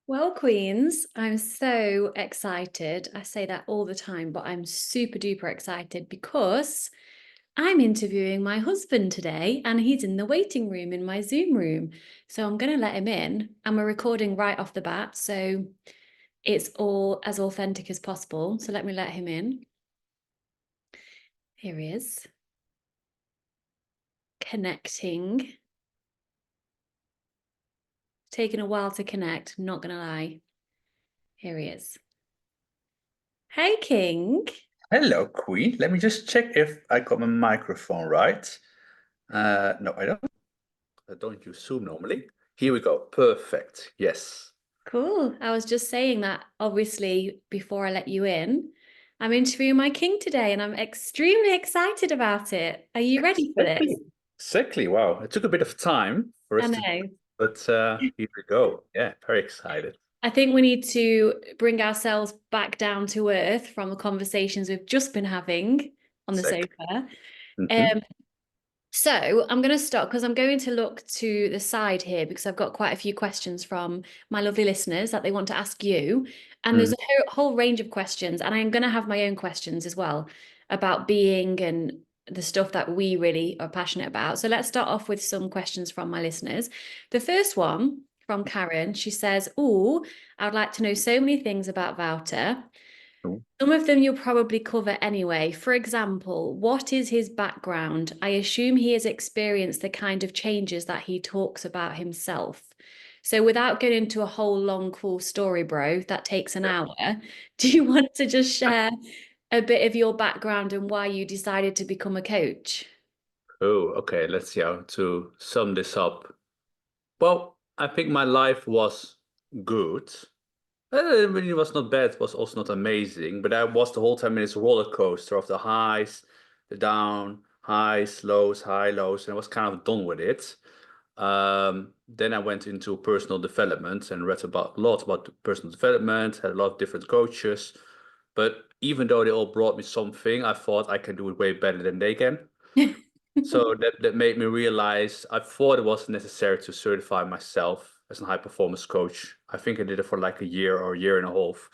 Well, Queens, I'm so excited. I say that all the time, but I'm super duper excited because I'm interviewing my husband today and he's in the waiting room in my Zoom room. So I'm going to let him in and we're recording right off the bat. So it's all as authentic as possible. So let me let him in. Here he is. Connecting. Taking a while to connect, not going to lie. Here he is. Hey, King. Hello, Queen. Let me just check if I got my microphone right. No, I don't. I don't use Zoom normally. Here we go. Perfect. Yes. Cool. I was just saying that obviously before I let you in, I'm interviewing my king today and I'm extremely excited about it. Are you ready for this? Exactly. Exactly. Wow. It took a bit of time for I us to, know. but here we go. Yeah, very excited. I think we need to bring ourselves back down to earth from the conversations we've just been having on the Exactly. sofa. Hmm. Um, So I'm going to start because I'm going to look to the side here because I've got quite a few questions from my lovely listeners that they want to ask you. And there's Mm. a whole range of questions, and I'm going to have my own questions as well about being and the stuff that we really are passionate about. So let's start off with some questions from my listeners. The first one from Karen, she says, "Oh, I would like to know so many things about Wouter. Cool. Some of them you'll probably cover anyway. For example, what is his background? I assume he has experienced the kind of changes that he talks about himself. So, without going into a whole long, cool story, bro, that takes an Yeah. hour, do you want to just share a bit of your background and why you decided to become a coach? Oh, okay. Let's see how to sum this up. Well, I think my life was good. I mean, it was not bad, it was also not amazing, but I was the whole time in this roller coaster of the highs, the down, highs, lows, high lows, and I was kind of done with it. Then I went into personal development and read about a lot about personal development, had a lot of different coaches, but even though they all brought me something, I thought I can do it way better than they can. So that made me realize I thought it was necessary to certify myself as a high performance coach. I think I did it for like a year or a year and a half.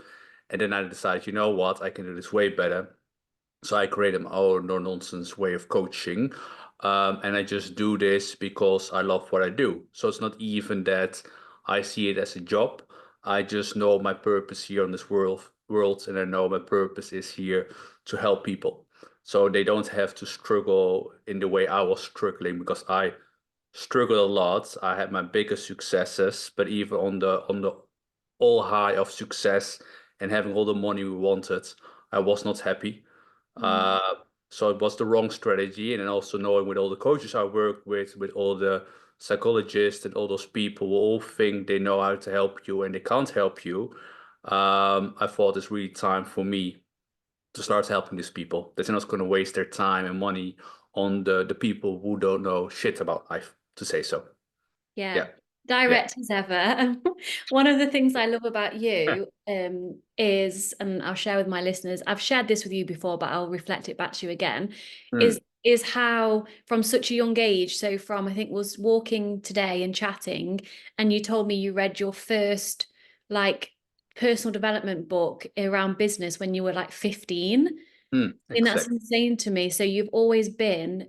And then I decided, you know what, I can do this way better. So I created my own no nonsense way of coaching. And I just do this because I love what I do. So it's not even that I see it as a job. I just know my purpose here on this world, and I know my purpose is here to help people. So they don't have to struggle in the way I was struggling because I struggled a lot. I had my biggest successes, but even on the all high of success and having all the money we wanted, I was not happy. Mm. Uh, so it was the wrong strategy. And then also knowing with all the coaches I work with all the psychologists and all those people who all think they know how to help you and they can't help you. I thought it's really time for me to start helping these people. That they're not going to waste their time and money on the people who don't know shit about life, to say so. Yeah, Yeah, yeah. direct as ever. One of the things I love about you is, and I'll share with my listeners, I've shared this with you before, but I'll reflect it back to you again, Hmm. is how from such a young age, so from I think was walking today and chatting, and you told me you read your first like personal development book around business when you were like 15. Hmm. And that's Exactly. insane to me. So you've always been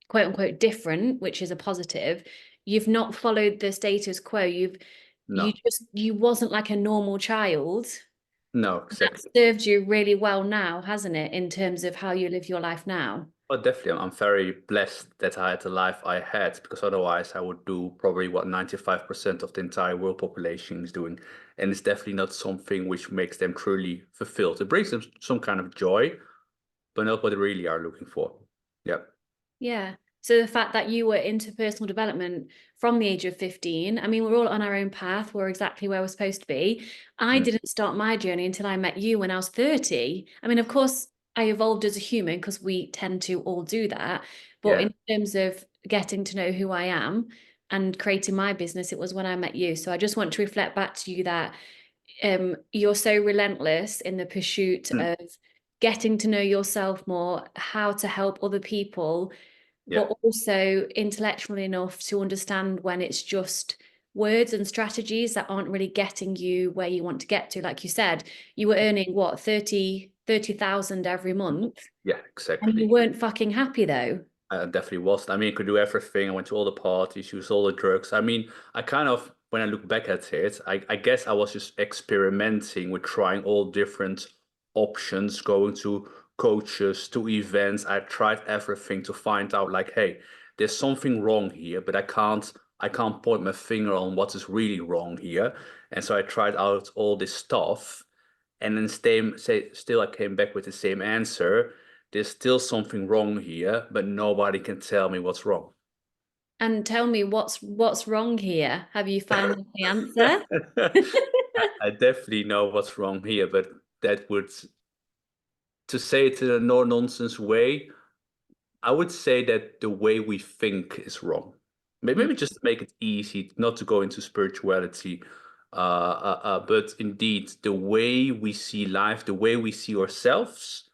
quote unquote different, which is a positive. You've not followed the status quo. No, You wasn't like a normal child. no, That's exactly. served you really well now, hasn't it, in terms of how you live your life now? But definitely, I'm very blessed that I had the life I had because otherwise I would do probably what 95% of the entire world population is doing. And it's definitely not something which makes them truly fulfilled. It brings them some kind of joy, but not what they really are looking for. Yeah. Yeah. So the fact that you were into personal development from the age of 15, I mean, we're all on our own path. We're exactly where we're supposed to be. I Mm. didn't start my journey until I met you when I was 30. I mean, of course, I evolved as a human because we tend to all do that. But Yeah. in terms of getting to know who I am and creating my business, it was when I met you. So I just want to reflect back to you that you're so relentless in the pursuit Mm. of getting to know yourself more, how to help other people, Yeah. but also intellectual enough to understand when it's just words and strategies that aren't really getting you where you want to get to. Like you said, you were earning what, 30,000 every month, Yeah, and you exactly. weren't fucking happy though. I definitely was. I mean, I could do everything. I went to all the parties, used all the drugs. I mean, I kind of, when I look back at it, I guess I was just experimenting with trying all different options, going to coaches, to events. I tried everything to find out like, hey, there's something wrong here, but I can't point my finger on what is really wrong here. And so I tried out all this stuff, and then still I came back with the same answer. There's still something wrong here, but nobody can tell me what's wrong. And tell me what's wrong here? Have you found the answer? I definitely know what's wrong here, but that would, to say it in a no nonsense way, I would say that the way we think is wrong. Mm, Maybe just to make it easy, not to go into spirituality, but indeed, the way we see life, the way we see ourselves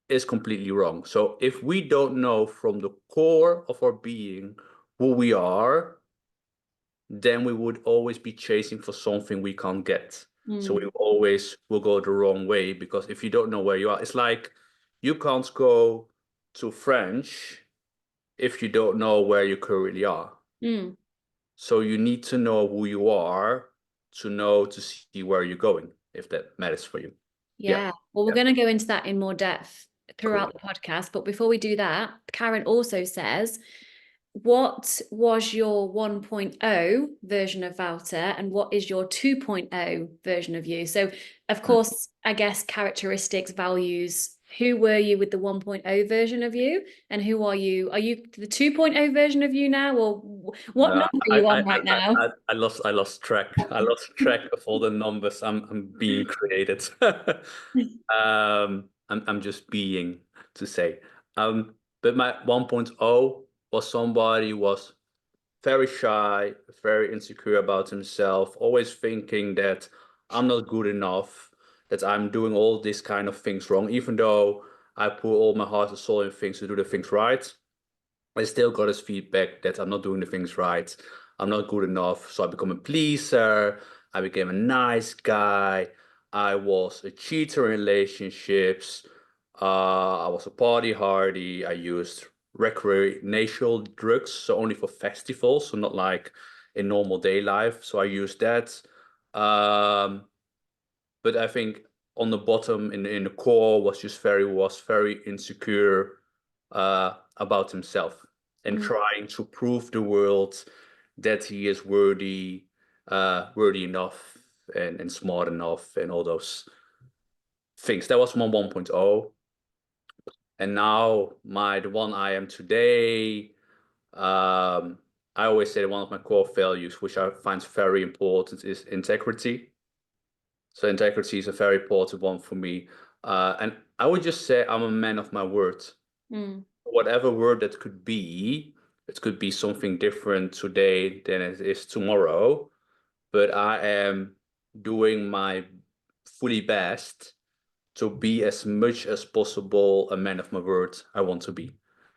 is completely wrong. So if we don't know from the core of our being who we are, then we would always be chasing for something we can't get. So we mm, always will go the wrong way, because if you don't know where you are, it's like you can't go to French if you don't know where you currently are. mm. So you need to know who you are to know to see where you're going, if that matters for you. Yeah, Yeah. Well, we're yeah, going to go into that in more depth cool. throughout the podcast. But before we do that, Karen also says, what was your 1.0 version of Wouter and what is your 2.0 version of you? So, of Hmm. course, I guess characteristics, values. Who were you with the 1.0 version of you? And who are you? Are you the 2.0 version of you now? Or what number No, are you on right now? I lost track. I lost track of all the numbers I'm being created. I'm just being to say. But my 1.0 was somebody who was very shy, very insecure about himself, always thinking that I'm not good enough, that I'm doing all these kind of things wrong, even though I put all my heart and soul in things to do the things right. I still got his feedback that I'm not doing the things right. I'm not good enough. So I become a pleaser. I became a nice guy. I was a cheater in relationships. I was a party hardy. I used recreational drugs, so only for festivals, so not like in normal day life. So I used that. Um, but I think on the bottom, in the core, was very insecure about himself, and Mm, trying to prove the world that he is worthy enough, and smart enough, and all those things. That was my 1.0. And now the one I am today. Um, I always say that one of my core values, which I find very important, is integrity. So integrity is a very important one for me. And I would just say I'm a man of my word. mm, Whatever word that could be, it could be something different today than it is tomorrow. But I am doing my fully best to be as much as possible a man of my word I want to be.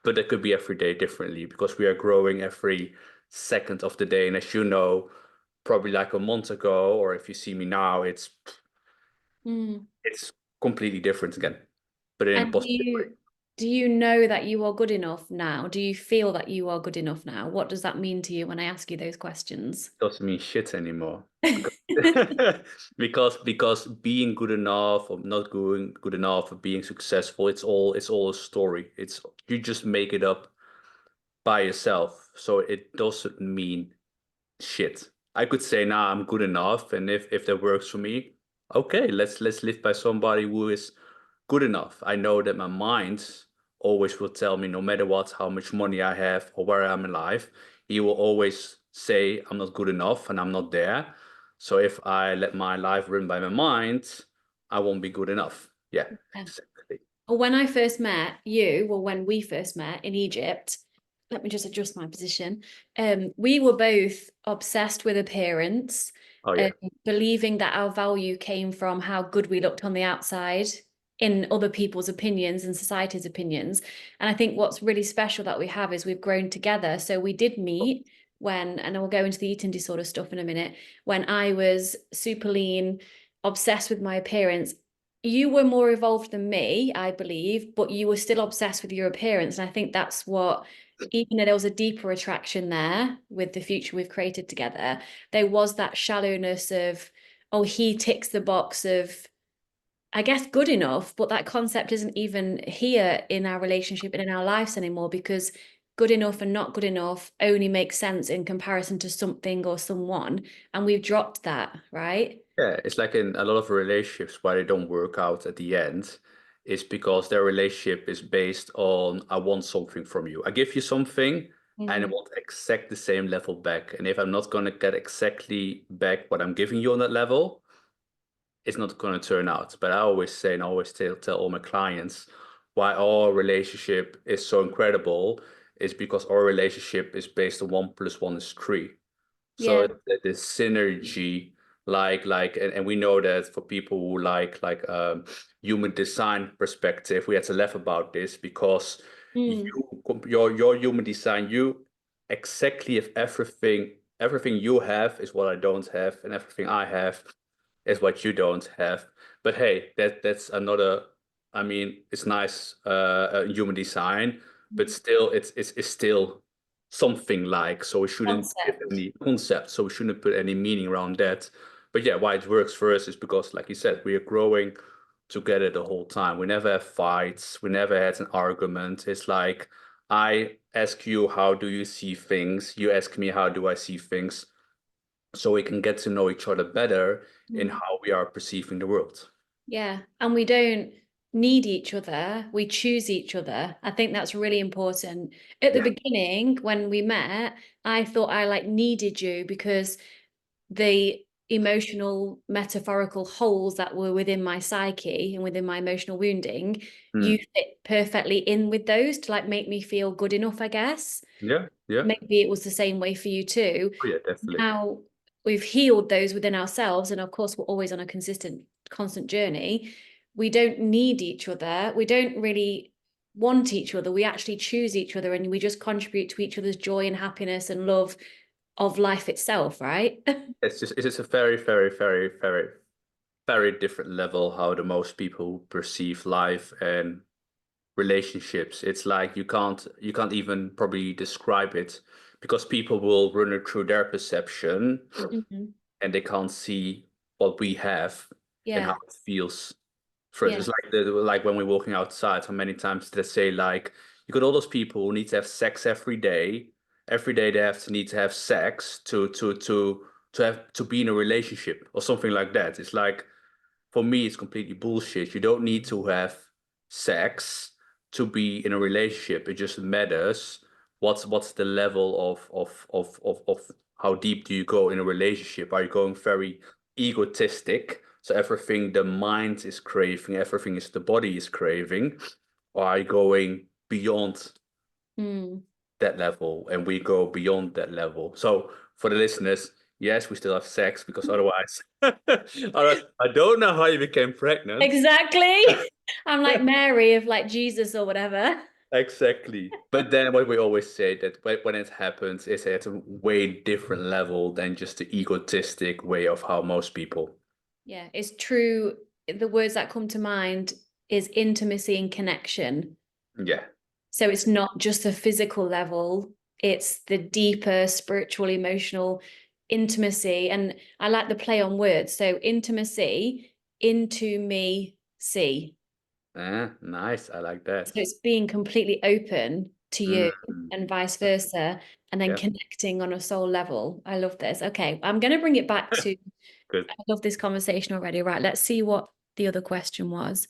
But that could be every day differently, because we are growing every second of the day. And as you know, probably like a month ago, or if you see me now, mm. it's completely different again, but in a And positive way. do you know that you are good enough now? Do you feel that you are good enough now? What does that mean to you when I ask you those questions? Doesn't mean shit anymore, because because being good enough or not good enough or being successful, it's all a story. It's You just make it up by yourself, so it doesn't mean shit. I could say, nah, I'm good enough, and if that works for me, okay, let's live by somebody who is good enough. I know that my mind always will tell me, no matter what, how much money I have or where I am in life, he will always say I'm not good enough and I'm not there. So if I let my life run by my mind, I won't be good enough. Yeah, exactly. Well, when I first met you, well, when we first met in Egypt, let me just adjust my position. We were both obsessed with appearance, Oh yeah. believing that our value came from how good we looked on the outside in other people's opinions and society's opinions. And I think what's really special that we have is we've grown together. So we did meet when, and I will go into the eating disorder stuff in a minute, when I was super lean, obsessed with my appearance. You were more evolved than me, I believe, but you were still obsessed with your appearance. And I think that's what, even though there was a deeper attraction there with the future we've created together, there was that shallowness of, oh, he ticks the box of, I guess, good enough, but that concept isn't even here in our relationship and in our lives anymore, because good enough and not good enough only makes sense in comparison to something or someone. And we've dropped that, right? Yeah, it's like in a lot of relationships why they don't work out at the end is because their relationship is based on I want something from you. I give you something and I Mm, want exact the same level back. And if I'm not going to get exactly back what I'm giving you on that level, it's not going to turn out. But I always say and I always tell all my clients why our relationship is so incredible is because our relationship is based on 1 + 1 is 3. So yeah. it's the synergy, and we know that for people who human design perspective, we had to laugh about this because Mm, your human design, you exactly have everything you have is what I don't have, and everything I have is what you don't have. But hey, that's another. I mean, it's nice, human design, but still, it's still something like. So we shouldn't give concept. any concept. So we shouldn't put any meaning around that. But yeah, why it works for us is because, like you said, we are growing together the whole time. We never have fights. We never had an argument. It's like I ask you, how do you see things? You ask me, how do I see things? So we can get to know each other better in Mm. how we are perceiving the world. Yeah. And we don't need each other. We choose each other. I think that's really important. At the Yeah. beginning, when we met, I thought I like needed you because the emotional metaphorical holes that were within my psyche and within my emotional wounding, you Hmm. fit perfectly in with those to like make me feel good enough, I guess. Yeah. Yeah. Maybe it was the same way for you too. Oh yeah, definitely. Now we've healed those within ourselves, and of course we're always on a constant journey. We don't need each other. We don't really want each other. We actually choose each other, and we just contribute to each other's joy and happiness and love of life itself, right? It's just a very, very, very, very, very different level how the most people perceive life and relationships. It's like you can't even probably describe it because people will run it through their perception Mhm. and they can't see what we have and how Yeah, it feels for us. yeah. It's like when we're walking outside, how many times they say like you got all those people who need to have sex every day. Every day they have to need to have sex to be in a relationship or something like that. It's like for me, it's completely bullshit. You don't need to have sex to be in a relationship. It just matters what's the level of how deep do you go in a relationship? Are you going very egotistic? So everything the mind is craving, everything is the body is craving, or are you going beyond Mm. that level and we go beyond that level? So for the listeners, yes, we still have sex because otherwise, otherwise I don't know how you became pregnant. Exactly. I'm like Mary of like Jesus or whatever. Exactly. But then what we always say that when it happens, it's at a way different level than just the egotistic way of how most people. Yeah, it's true. The words that come to mind is intimacy and connection. Yeah. So it's not just a physical level, it's the deeper spiritual, emotional intimacy. And I like the play on words. So intimacy, into me, see. Nice. I like So that. it's being completely open to you Mm, and vice versa, and then yeah. connecting on a soul level. I love this. Okay, I'm going to bring it back to, Good. I love this conversation already. Right, let's see what the other question was.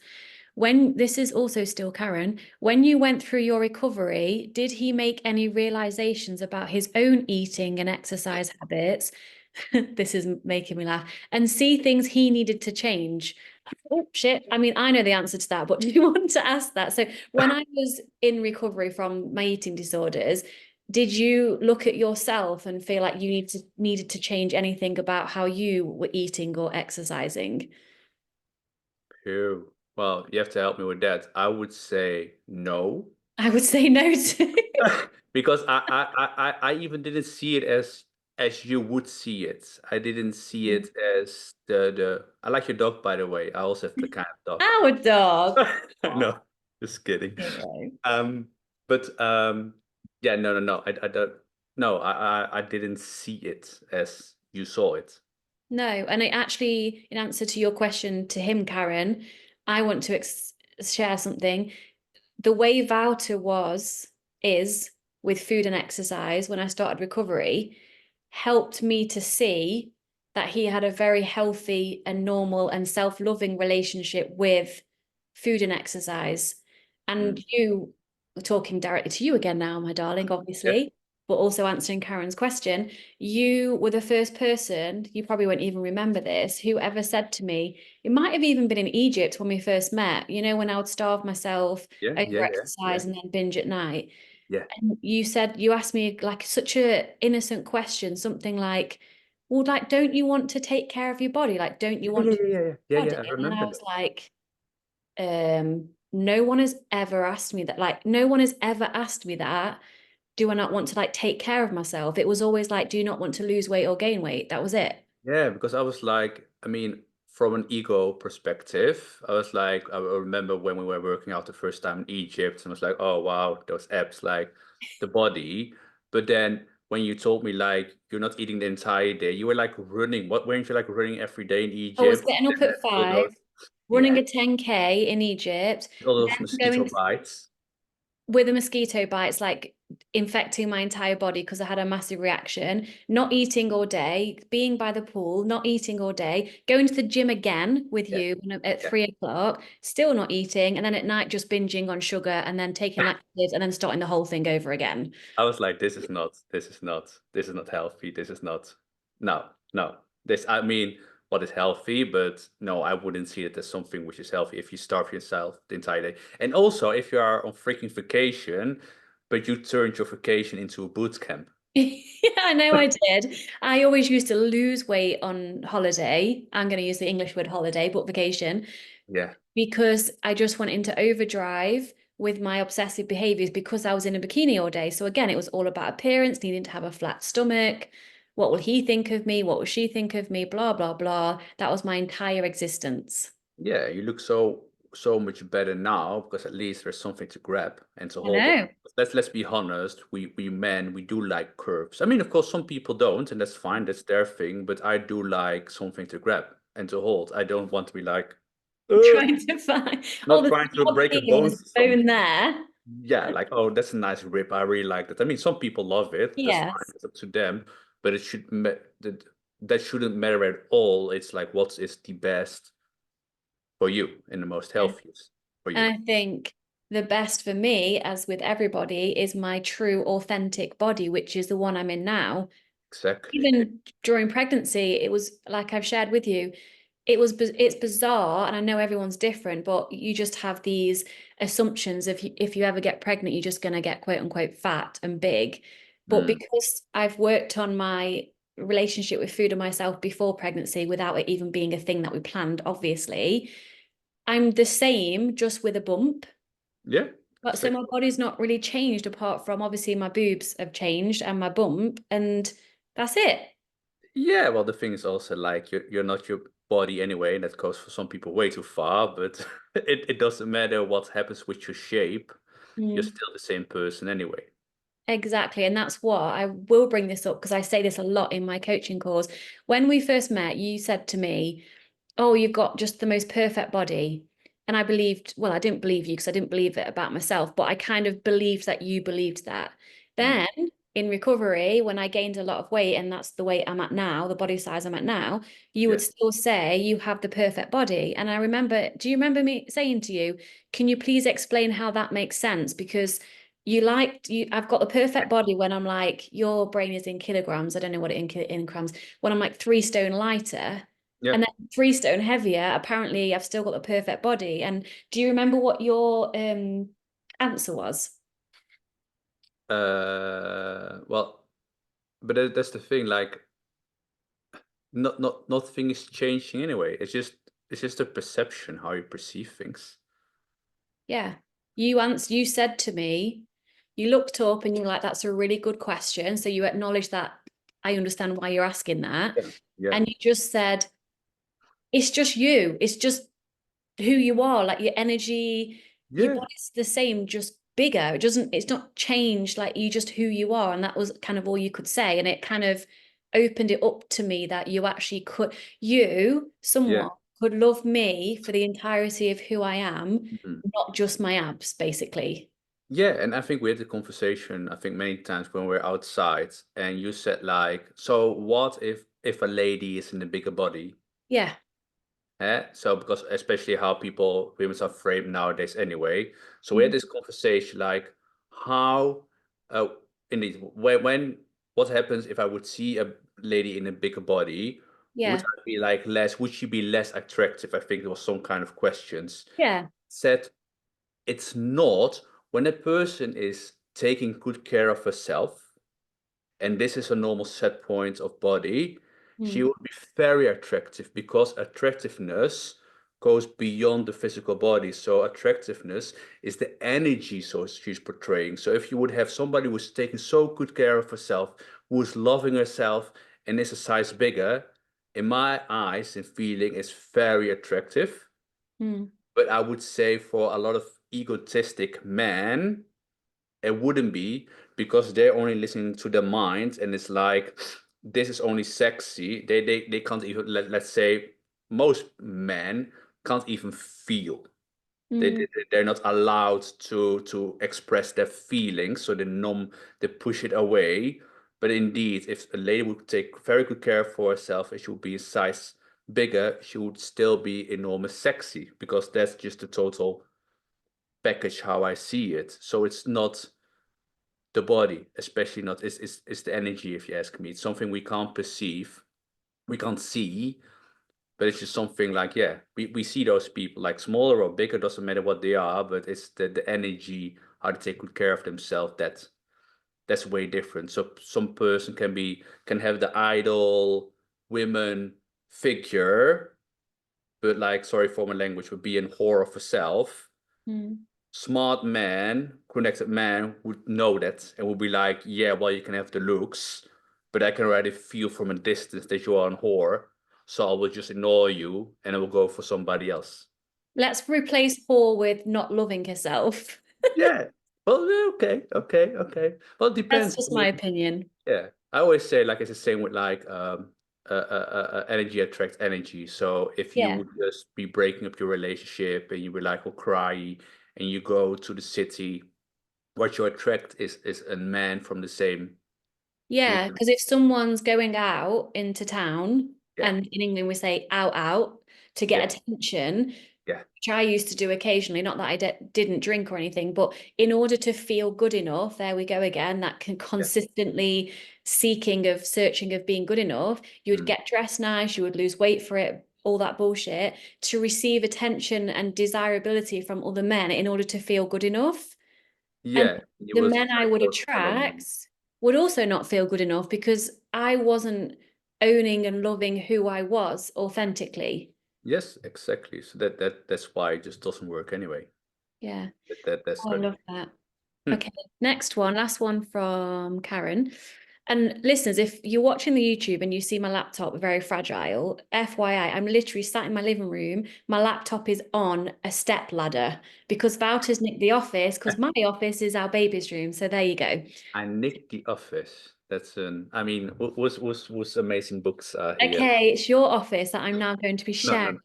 When this is also still Karen, when you went through your recovery, did he make any realizations about his own eating and exercise habits? This is making me laugh. And see things he needed to change. Oh, shit. I mean, I know the answer to that, but do you want to ask that? So, when I was in recovery from my eating disorders, did you look at yourself and feel like you needed to change anything about how you were eating or exercising? Phew. Well, you have to help me with that. I would say no. I would say no to. Because I even didn't see it as you would see it. I didn't see it as the I like your dog, by the way. I also have the kind of dog. Our dog. Oh, No, just kidding. hero. Um, but yeah, no. I don't. No, I didn't see it as you saw it. No, and I actually, in answer to your question to him, Karen, I want to share something. The way Wouter is with food and exercise when I started recovery helped me to see that he had a very healthy and normal and self-loving relationship with food and exercise. And Mm. you, talking directly to you again now, my darling, Yeah, obviously, but also answering Karen's question, you were the first person, you probably won't even remember this, who ever said to me, it might have even been in Egypt when we first met, you know, when I would starve myself, over yeah, exercise and then binge at night. yeah. And you said, you asked me like such a innocent question, something like, well, like, don't you want to take care of your body? Like, don't you want to body? I And then I remember was that. like, no one has ever asked me that. Like, no one has ever asked me that. Do I not want to like take care of myself? It was always like, do you not want to lose weight or gain weight? That was it. Yeah, because I was like, I mean, from an ego perspective, I was like, I remember when we were working out the first time in Egypt, and I was like, oh wow, those abs, like the body. But then when you told me like you're not eating the entire day, you were like running. What weren't you like running every day in I was Egypt? getting up And at all 5, those, running yeah, a 10K in Egypt, all those then mosquito going bites. with a mosquito bite, it's like infecting my entire body because I had a massive reaction. Not eating all day, being by the pool, not eating all day, going to the gym again with Yeah, you at yeah. 3 o'clock, still not eating, and then at night just binging on sugar and then taking laxatives and then starting the whole thing over again. I was like, this is not healthy. This is not, no. This, I mean, what is healthy, but no, I wouldn't see it as something which is healthy if you starve yourself the entire day. And also, if you are on freaking vacation, but you turned your vacation into a boot camp. Yeah, I know I did. I always used to lose weight on holiday. I'm going to use the English word holiday, but vacation, Yeah, because I just went into overdrive with my obsessive behaviors because I was in a bikini all day. So again, it was all about appearance, needing to have a flat stomach. What will he think of me? What will she think of me? Blah, blah, blah. That was my entire existence. yeah, you look so much better now because at least there's something to grab and to I hold on. know. Let's be honest, we men we do like curves. I mean, of course, some people don't, and that's fine, that's their thing. But I do like something to grab and to hold. I don't want to be like, "Ugh," Trying to find, oh, not there's trying to a break a here, bone there's to a bone something. there. Yeah, like, oh, that's a nice rib. I really like that. I mean, some people love it. That's fine. Yes. It's up to them. But that shouldn't matter at all. It's like what is the best for you and the most Yeah. healthiest for you. And I think the best for me, as with everybody, is my true authentic body, which is the one I'm in now. Exactly. Even during pregnancy, it was like I've shared with you, it's bizarre, and I know everyone's different, but you just have these assumptions if you ever get pregnant, you're just going to get quote unquote fat and big. But Mm. because I've worked on my relationship with food and myself before pregnancy without it even being a thing that we planned, obviously, I'm the same, just with a bump. Yeah, But so exactly. my body's not really changed apart from obviously my boobs have changed and my bump, and that's it. Yeah, well, the thing is also like you're not your body anyway, and that goes for some people way too far, but it doesn't matter what happens with your shape, you're Mm. still the same person anyway. Exactly. And that's what I will bring this up because I say this a lot in my coaching calls. When we first met, you said to me, oh, you've got just the most perfect body. And I believed, well, I didn't believe you because I didn't believe it about myself, but I kind of believed that you believed that. Mm. Then in recovery, when I gained a lot of weight, and that's the weight I'm at now, the body size I'm at now, you Yeah. would still say you have the perfect body. And I remember, do you remember me saying to you, can you please explain how that makes sense? Because I've got the perfect body when I'm like, your brain is in kilograms. I don't know what it in grams. When I'm like 3 stone lighter, Yeah. and then 3 stone heavier, apparently I've still got the perfect body. And do you remember what your answer was? Well, but that's the thing, like nothing is changing anyway. It's just a perception how you perceive things. Yeah. You said to me, you looked up and you're like, that's a really good question. So you acknowledge that I understand why you're asking that. Yeah. Yeah. And you just said, it's just you. It's just who you are, like your energy, your Yeah. body's the same, just bigger. It's not changed, like you just who you are. And that was kind of all you could say. And it kind of opened it up to me that you actually could, Yeah. someone could love me for the entirety of who I am, Mhm. not just my abs, basically. Yeah, and I think we had the conversation, I think many times when we're outside, and you said like, so what if a lady is in a bigger body? Yeah. So because especially how women are framed nowadays anyway. So we had Mm. this conversation like how uh indeed when what happens if I would see a lady in a bigger body? Would Yeah. I be like would she be less attractive? I think there was some kind of questions. Yeah. Said it's not when a person is taking good care of herself, and this is a normal set point of body, she Mm. would be very attractive because attractiveness goes beyond the physical body. So attractiveness is the energy so she's portraying. So if you would have somebody who's taking so good care of herself, who's loving herself and is a size bigger, in my eyes and feeling is very attractive. Mm. But I would say for a lot of egotistic men, it wouldn't be because they're only listening to their mind and it's like this is only sexy. They can't even let's say most men can't even feel. Mm. They're not allowed to express their feelings, so they push it away. But indeed, if a lady would take very good care for herself and she would be a size bigger, she would still be enormous sexy because that's just the total package how I see it. So it's not the body, especially not it's the energy. If you ask me, it's something we can't perceive, we can't see, but it's just something like yeah, we see those people like smaller or bigger, doesn't matter what they are, but it's the energy, how to take good care of themselves. That's way different. So some person can have the idol women figure, but like sorry for my language, but be in whore of herself. Mm. Smart man, connected man would know that and would be like, yeah, well, you can have the looks, but I can already feel from a distance that you are a whore. So I will just ignore you and I will go for somebody else. Let's replace whore with not loving herself. Yeah. Well, okay, okay, okay. Well, it That's depends. just I my mean, opinion. yeah. I always say like it's the same with like energy attracts energy. So if you Yeah. would just be breaking up your relationship and you were like all cry and you go to the city, what you attract is a man from the same Yeah, region. because if someone's going out into town, Yeah, and in England we say out to get yeah, attention, yeah, which I used to do occasionally, not that I didn't drink or anything, but in order to feel good enough, there we go again, that can yeah. consistently searching of being good enough, you would Mm. get dressed nice, you would lose weight for it, all that bullshit, to receive attention and desirability from other men in order to feel good enough. And Yeah, you the will men I attract would those shallow men. attract would also not feel good enough because I wasn't owning and loving who I was authentically. Yes, exactly. So that's why it just doesn't work anyway. Yeah. That's Oh, I really love that. Hmm. Okay, next one, last one from Karen. And listeners, if you're watching the YouTube and you see my laptop very fragile, FYI, I'm literally sat in my living room. My laptop is on a step ladder because Wouter's nicked the office because my office is our baby's room. So there you go. I nicked the office. That's an. I mean, was amazing books are here. Okay, it's your office that I'm now going to be No, no, sharing. no.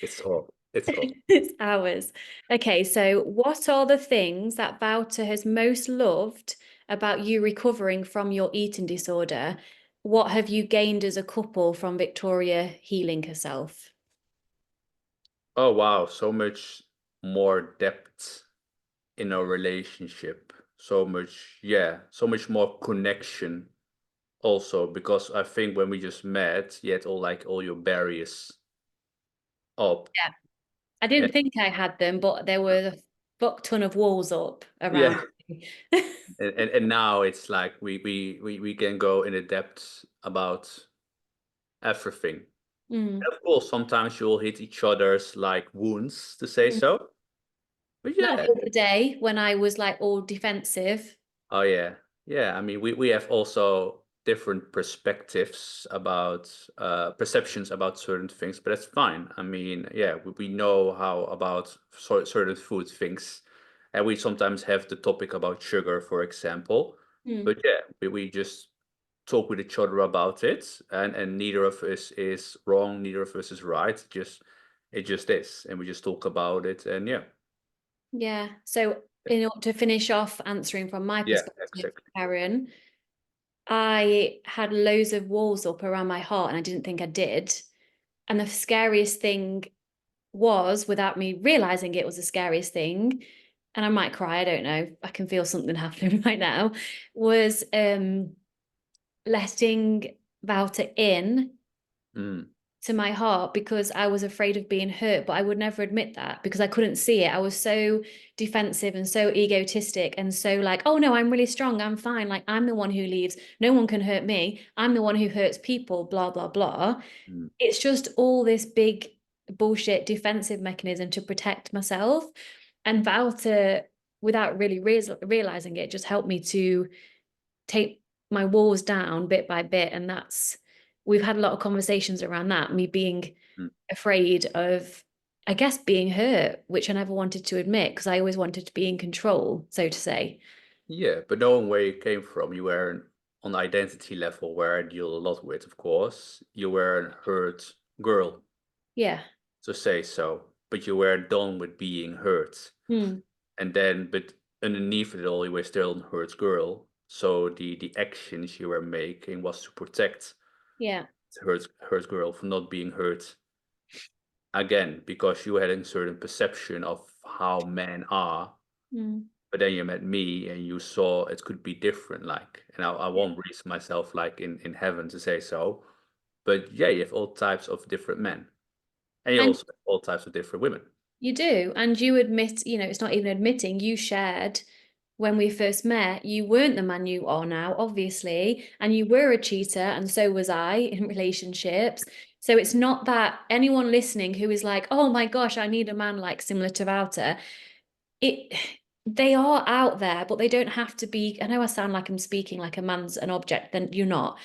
It's all. It's all. It's ours. Okay, so what are the things that Wouter has most loved about you recovering from your eating disorder? What have you gained as a couple from Victoria healing herself? Oh wow, so much more depth in our relationship. So much, yeah, so much more connection also because I think when we just met, you had all your barriers up. Yeah. I And, didn't think I had them, but there were a fuck ton of walls up yeah, around me. and now it's like we can go in the depths about everything. Mm, Of course, sometimes you'll hit each other's like wounds to say mm, so, But Like yeah, the other day when I was like all defensive. oh yeah, yeah. I mean, we have also different perspectives about perceptions about certain things, but that's fine. I mean, yeah, we know how about certain food things, and we sometimes have the topic about sugar, for example. Hmm. But yeah, we just talk with each other about it, and neither of us is wrong, neither of us is right. It just is, and we just talk about it, and yeah, Yeah. So in order to finish off answering from my yeah, perspective, exactly. Karen, I had loads of walls up around my heart and I didn't think I did. And the scariest thing was, without me realizing it was the scariest thing, and I might cry, I don't know, I can feel something happening right now, was letting Wouter in Mm, to my heart because I was afraid of being hurt, but I would never admit that because I couldn't see it. I was so defensive and so egotistic and so like, oh no, I'm really strong. I'm fine. Like I'm the one who leaves. No one can hurt me. I'm the one who hurts people, blah, blah, blah. mm. It's just all this big bullshit defensive mechanism to protect myself. And Wouter, without really realizing it, just helped me to take my walls down bit by bit. And we've had a lot of conversations around that, me being Mm. afraid of, I guess, being hurt, which I never wanted to admit because I always wanted to be in control, so to say. Yeah, but knowing where you came from, you were on identity level where I deal a lot with, of course. You were a hurt girl, Yeah. to say so, but you were done with being hurt. Hmm. And then, but underneath it all, you were still a hurt girl. So the actions you were making was to protect Yeah. the hurt girl from not being hurt again, because you had a certain perception of how men are. Hmm. But then you met me and you saw it could be different, like, and I Yeah. won't raise myself like in heaven to say so. But yeah, you have all types of different men. And you And also have all types of different women. you do. And you admit, it's not even admitting, you shared when we first met, you weren't the man you are now, obviously, and you were a cheater, and so was I in relationships. So it's not that anyone listening who is like, oh my gosh, I need a man like similar to Wouter. It they are out there, but they don't have to be. I know I sound like I'm speaking like a man's an object, then you're not.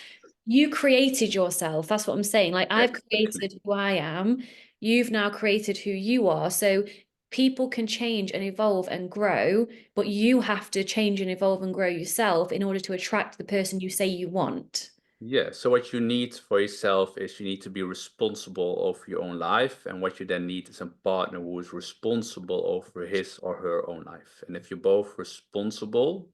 You created yourself. That's what I'm saying. Like I've Exactly. created who I am. You've now created who you are. So people can change and evolve and grow, but you have to change and evolve and grow yourself in order to attract the person you say you want. Yeah. So what you need for yourself is you need to be responsible of your own life. And what you then need is a partner who is responsible over his or her own life. And if you're both responsible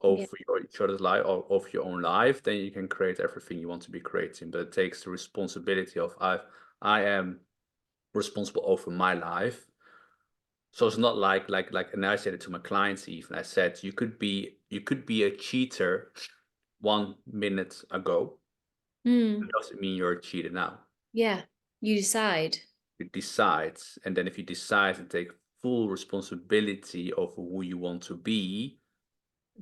Yeah. over each other's life or of your own life, then you can create everything you want to be creating. But it takes the responsibility of I am responsible over my life. So it's not like and I said it to my clients even. I said you could be a cheater 1 minute ago. It Mm, doesn't mean you're a cheater now. yeah. You decide. You decide, and then if you decide to take full responsibility of who you want to be,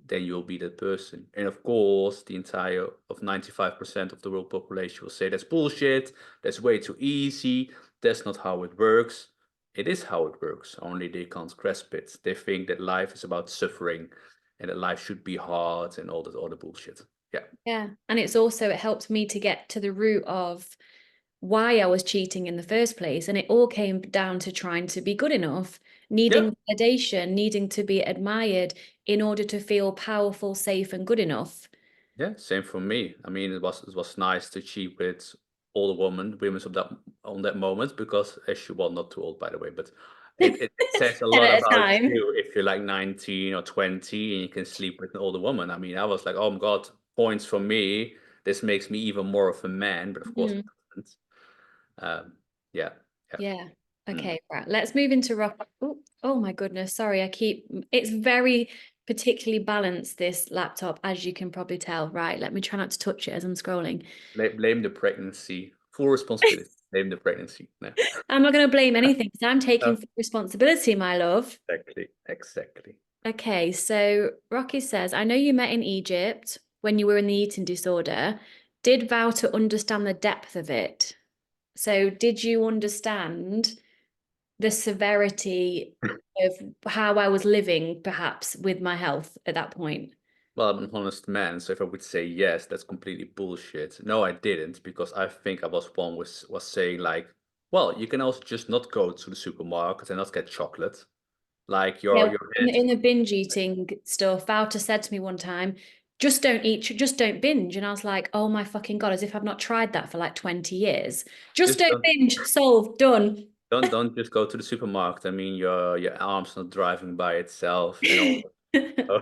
then you'll be that person. And of course, the entire of 95% of the world population will say that's bullshit, that's way too easy, that's not how it works. It is how it works, only they can't grasp it. They think that life is about suffering and that life should be hard and all that other bullshit. Yeah. Yeah. And it helped me to get to the root of why I was cheating in the first place. And it all came down to trying to be good enough, Yeah. needing validation, needing to be admired in order to feel powerful, safe, and good enough. Yeah, same for me. I mean, it was nice to cheat with all the women of that on that moment because as you well, not too old by the way, but it says a 10 lot at a about time. you if you're like 19 or 20 and you can sleep with an older woman. I mean, I was like, oh my God, points for me. This makes me even more of a man, but of course it Mhm. doesn't. Um, yeah, yeah. Yeah. Mm. Okay, right. Let's move into rock. Oh my goodness. Sorry, it's very particularly balanced, this laptop, as you can probably tell. Right. Let me try not to touch it as I'm scrolling. Blame the pregnancy. Full responsibility. Blame the pregnancy. No. I'm not going to blame anything because I'm taking full responsibility, my love. Exactly, exactly. Okay, so Rocky says, I know you met in Egypt when you were in the eating disorder. Did Wouter understand the depth of it? So, did you understand the severity of how I was living, perhaps, with my health at that point. Well, I'm an honest man, so if I would say yes, that's completely bullshit. No, I didn't, because I think I was one was saying like, well, you can also just not go to the supermarket and not get chocolate. Like Yeah, your in head the binge eating stuff, Wouter said to me one time, just don't eat, just don't binge. And I was like, oh my fucking God, as if I've not tried that for like 20 years. Just just don't binge, solved, done. don't just go to the supermarket. I mean, your arm's not driving by itself and all. Oh,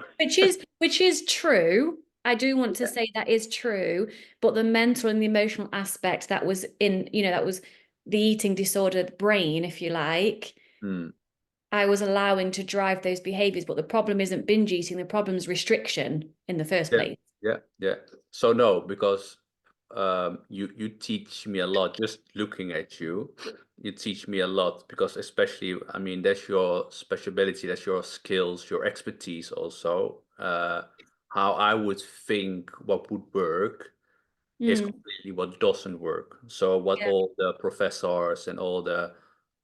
Which is true. I do want to say that is true, but the mental and the emotional aspect that was in, that was the eating disordered brain, if you like, hmm. I was allowing to drive those behaviors. But the problem isn't binge eating, the problem is restriction in the first Yeah, place. yeah, yeah. So no, because you teach me a lot just looking at you. You teach me a lot because especially, I mean, that's your specialty, that's your skills, your expertise also. How I would think what would work is Mm, completely what doesn't work. So what yeah. all the professors and all the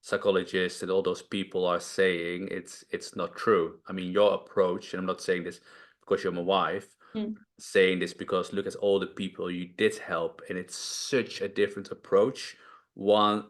psychologists and all those people are saying, it's not true. I mean, your approach, and I'm not saying this because you're my wife, Mm. saying this because look at all the people you did help, and it's such a different approach. One,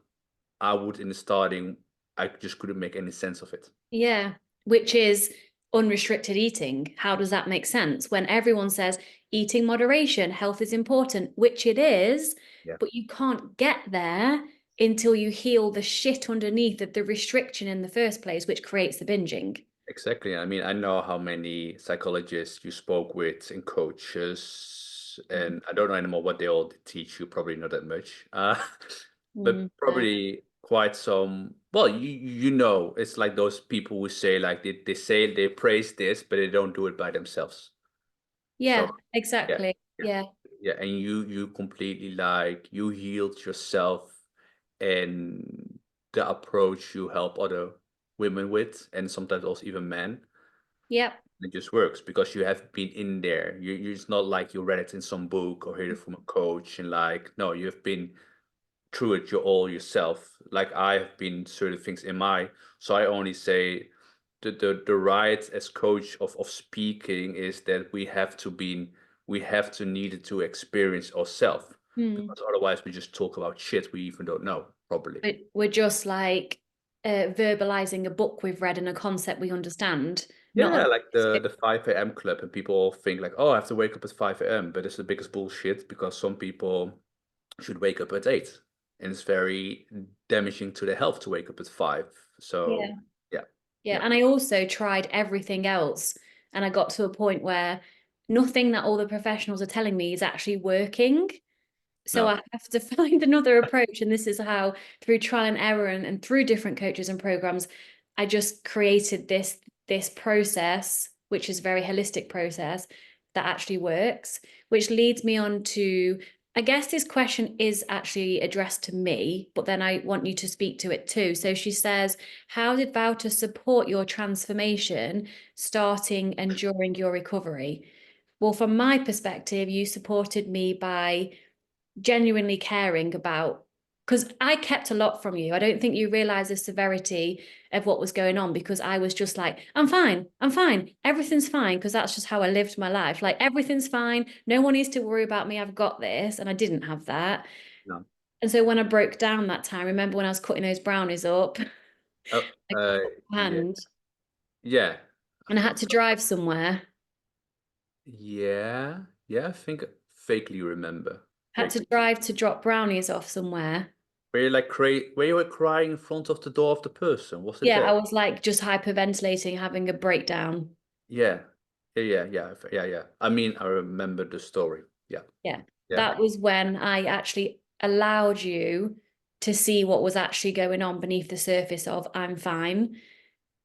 I would in the starting, I just couldn't make any sense of it. Yeah, which is unrestricted eating. How does that make sense when everyone says eating moderation, health is important, which it is, Yeah. but you can't get there until you heal the shit underneath of the restriction in the first place, which creates the binging. Exactly. I mean, I know how many psychologists you spoke with and coaches, and I don't know anymore what they all teach you, probably not that much. But Mm, probably quite some, well, you know, it's like those people who say like they say they praise this, but they don't do it by themselves. So yeah, yeah, exactly. yeah, Yeah. yeah. And you completely like you healed yourself and the approach you help other women with, and sometimes also even men. Yep. It just works because you have been in there. It's not like you read it in some book or heard it from a coach and like, no, you have been through it you all yourself. Like I have been certain things in my, so I only say the right as coach of speaking is that we have to need it to experience ourselves Mm. because otherwise we just talk about shit we even don't know properly. We're just like verbalizing a book we've read and a concept we understand, not Yeah, a like the 5 a.m. club, and people all think like, oh, I have to wake up at 5 a.m. But it's the biggest bullshit because some people should wake up at 8, and it's very damaging to the health to wake up at 5. yeah. So yeah, Yeah, yeah, and I also tried everything else, and I got to a point where nothing that all the professionals are telling me is actually working. So no, I have to find another approach. And this is how, through trial and error and through different coaches and programs, I just created this process, which is a very holistic process that actually works, which leads me on to, I guess this question is actually addressed to me, but then I want you to speak to it too. So she says, how did Wouter support your transformation starting and during your recovery? Well, from my perspective, you supported me by genuinely caring about, because I kept a lot from you. I don't think you realize the severity of what was going on because I was just like, I'm fine, everything's fine, because that's just how I lived my life. Like, everything's fine, no one needs to worry about me, I've got this. And I didn't have that. no. And so when I broke down that time, remember when I was cutting those brownies up, Oh, I yeah, hand yeah, and I had to drive somewhere, yeah, yeah. I think vaguely remember, had to vaguely. drive to drop brownies off somewhere. Were you like were you crying in front of the door of the person? Was it Yeah, I there? was like just hyperventilating, having a breakdown. Yeah, yeah. Yeah. I mean, I remember the story. Yeah, Yeah, yeah, that was when I actually allowed you to see what was actually going on beneath the surface of I'm fine.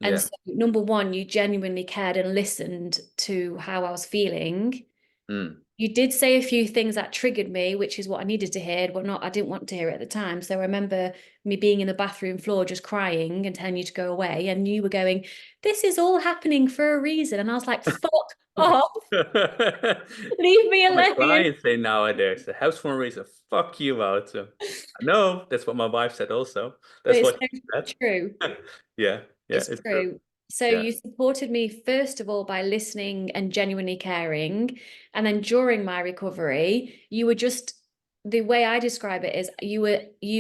And yeah. so, number one, you genuinely cared and listened to how I was feeling. Mm. You did say a few things that triggered me, which is what I needed to hear, but not I didn't want to hear at the time. So I remember me being in the bathroom floor just crying and telling you to go away. And you were going, this is all happening for a reason. And I was like, fuck off. Leave me My alone. clients say nowadays, the house phone reason, fuck you, Wouter. I know, that's what my wife said also. But That's it's what so she said. true. Yeah, yeah, It's it's true. true. So Yeah. you supported me first of all by listening and genuinely caring. And then during my recovery, you were just the way I describe it is you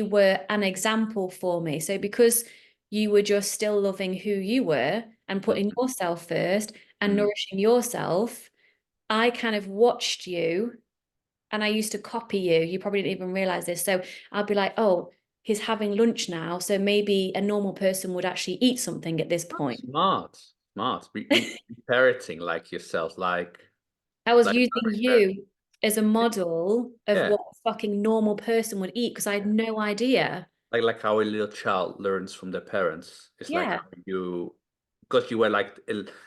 were an example for me. So because you were just still loving who you were and putting Mhm, yourself first and mhm. nourishing yourself, I kind of watched you and I used to copy you. You probably didn't even realize this. So I'll be like, oh, he's having lunch now. So maybe a normal person would actually eat something at this point. Smart, smart. Be parroting like yourself, I was like using you as a model of yeah, what a fucking normal person would eat because I had no idea. like how a little child learns from their parents. It's like Yeah, how you, because you were like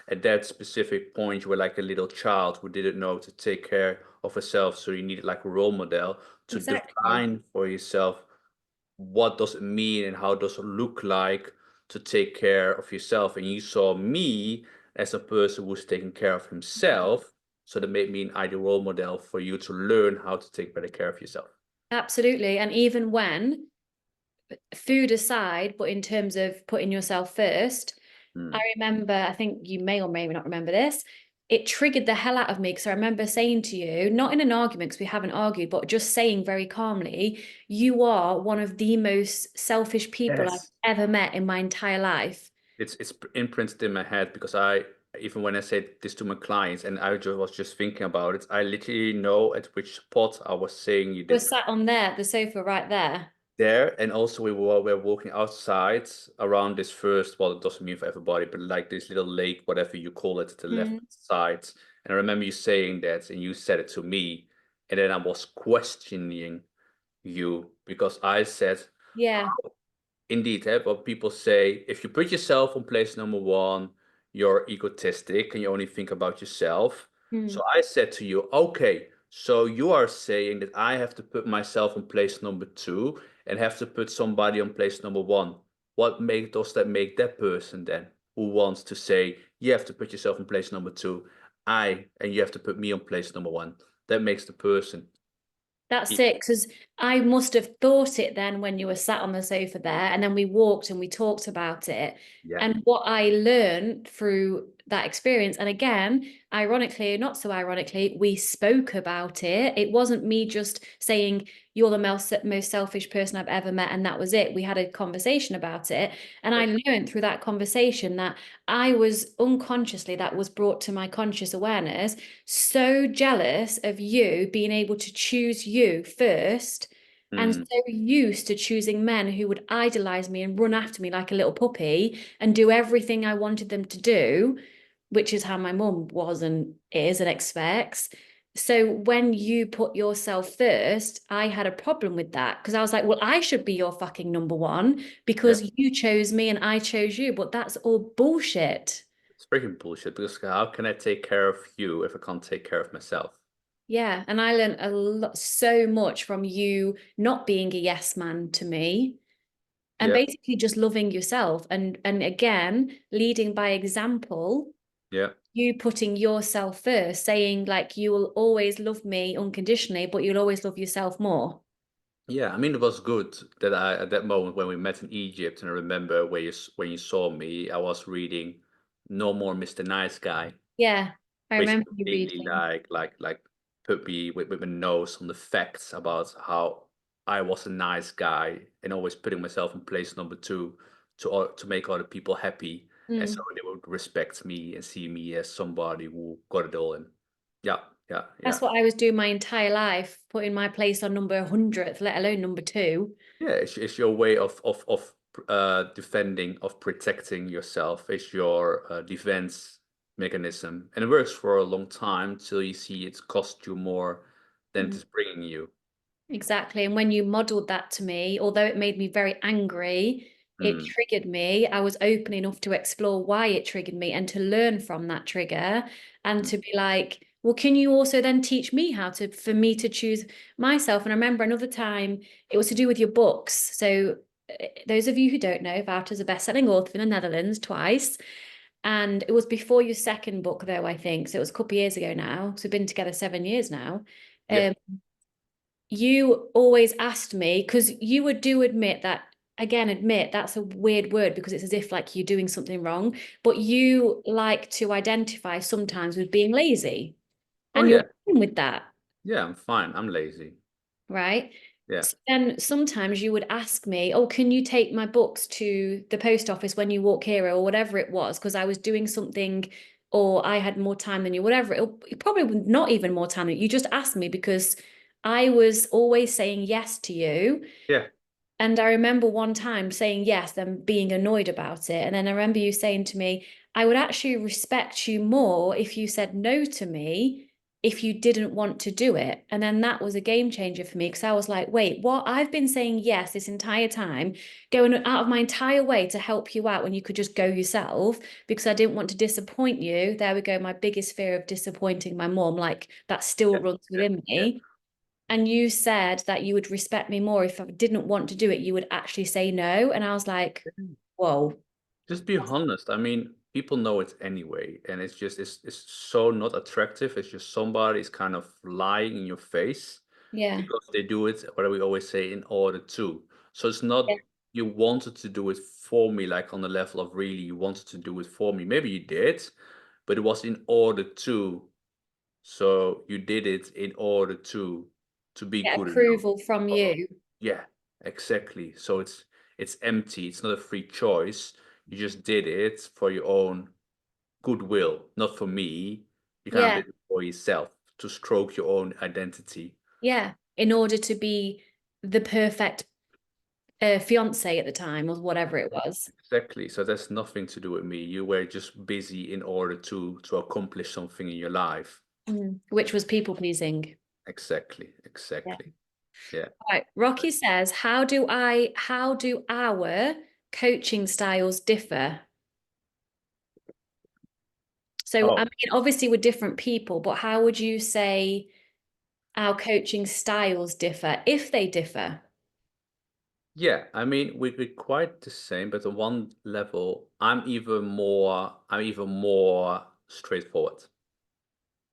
at that specific point, you were like a little child who didn't know to take care of herself, so you needed like a role model to exactly. define for yourself what does it mean and how does it look like to take care of yourself. And you saw me as a person who's taking care of himself, so that made me an ideal role model for you to learn how to take better care of yourself. Absolutely. And even when food aside, but in terms of putting yourself first, I Mm. remember, I think you may or may not remember this. It triggered the hell out of me because I remember saying to you, not in an argument because we haven't argued, but just saying very calmly, you are one of the most selfish people I've Yes. ever met in my entire life. It's imprinted in my head because I, even when I said this to my clients and I just was just thinking about it, I literally know at which spot I was saying you We're this sat on there, the sofa right there. there. And also we were walking outside around this first, well, it doesn't mean for everybody, but like this little lake, whatever you call it, to the left Mm, side. And I remember you saying that and you said it to me. And then I was questioning you because I said, yeah. indeed, what people say, if you put yourself on place number one, you're egotistic and you only think about yourself. So Mm. I said to you, okay, so you are saying that I have to put myself on place number two and have to put somebody on place number one. What does that make that person then who wants to say you have to put yourself in place number two, and you have to put me on place number one? That makes the person. That's it, because I must have thought it then when you were sat on the sofa there, and then we walked and we talked about it. Yeah, And what I learned through that experience, and again, ironically, not so ironically, we spoke about it. It wasn't me just saying, you're the most selfish person I've ever met, and that was it. We had a conversation about it. And I learned through that conversation that I was unconsciously, that was brought to my conscious awareness, so jealous of you being able to choose you first and mm, so used to choosing men who would idolize me and run after me like a little puppy and do everything I wanted them to do, which is how my mum was and is and expects. So when you put yourself first, I had a problem with that because I was like, well, I should be your fucking number one yeah. because you chose me and I chose you, but that's all bullshit. It's freaking bullshit because how can I take care of you if I can't take care of myself? Yeah, and I learned a lot, so much from you not being a yes man to me and Yeah, basically just loving yourself and again, leading by example, yeah, you putting yourself first, saying like you will always love me unconditionally, but you'll always love yourself more. yeah. I mean, it was good that I, at that moment when we met in Egypt, and I remember when you saw me, I was reading No More Mr. Nice Guy, Yeah, I which remember you completely reading. put me with my nose on the facts about how I was a nice guy and always putting myself in place number two to make other people happy, and so Mm. they would respect me and see me as somebody who got it all in. Yeah, yeah, yeah. That's what I was doing my entire life, putting my place on number 100th, let alone number two. Yeah, it's your way of defending, of protecting yourself. It's your defense mechanism, and it works for a long time till you see it's cost you more than Mm. it's bringing you. Exactly. And when you modeled that to me, although it made me very angry, it Mm, triggered me. I was open enough to explore why it triggered me and to learn from that trigger and mm. to be like, well, can you also then teach me how to, for me to choose myself? And I remember another time it was to do with your books. So, those of you who don't know, Wouter's a best-selling author in the Netherlands twice. And it was before your second book, though, I think. So it was a couple of years ago now. So we've been together 7 years now. Yeah. Um, you always asked me, because you would do admit that, again, admit that's a weird word because it's as if like you're doing something wrong, but you like to identify sometimes with being lazy. Oh And you're yeah. fine with that, Yeah, I'm fine. I'm lazy. right? Yeah. So then sometimes you would ask me, oh, can you take my books to the post office when you walk here or whatever it was, because I was doing something or I had more time than you, whatever. It probably not even more time than you. You just asked me because I was always saying yes to you. Yeah. And I remember one time saying yes, then being annoyed about it. And then I remember you saying to me, I would actually respect you more if you said no to me if you didn't want to do it. And then that was a game changer for me because I was like, wait, what? I've been saying yes this entire time, going out of my entire way to help you out when you could just go yourself because I didn't want to disappoint you. There we go. My biggest fear of disappointing my mom, like that still Yeah. runs Yeah. within Yeah. me. And you said that you would respect me more if I didn't want to do it, you would actually say no. And I was like, whoa. Just be honest. I mean, people know it anyway, and it's just it's so not attractive. It's just somebody's kind of lying in your face Yeah. because they do it, what do we always say, in order to. So it's Yeah. not you wanted to do it for me, like on the level of really you wanted to do it for me. Maybe you did, but it was in order to. So you did it in order to be Get good enough. approval from Uh, you. Yeah, exactly. So it's empty. It's not a free choice. You just did it for your own goodwill, not for me. You kind of Yeah. did it for yourself to stroke your own identity. Yeah. In order to be the perfect fiance at the time or whatever it was, Exactly. So that's nothing to do with me. You were just busy in order to accomplish something in your life. which was people pleasing. Exactly. Yeah. Exactly. Yeah. Right. Rocky says, how do our coaching styles differ? So, I Oh, mean, obviously we're different people, but how would you say our coaching styles differ if they differ? yeah, I mean we're quite the same, but on one level, I'm even more straightforward.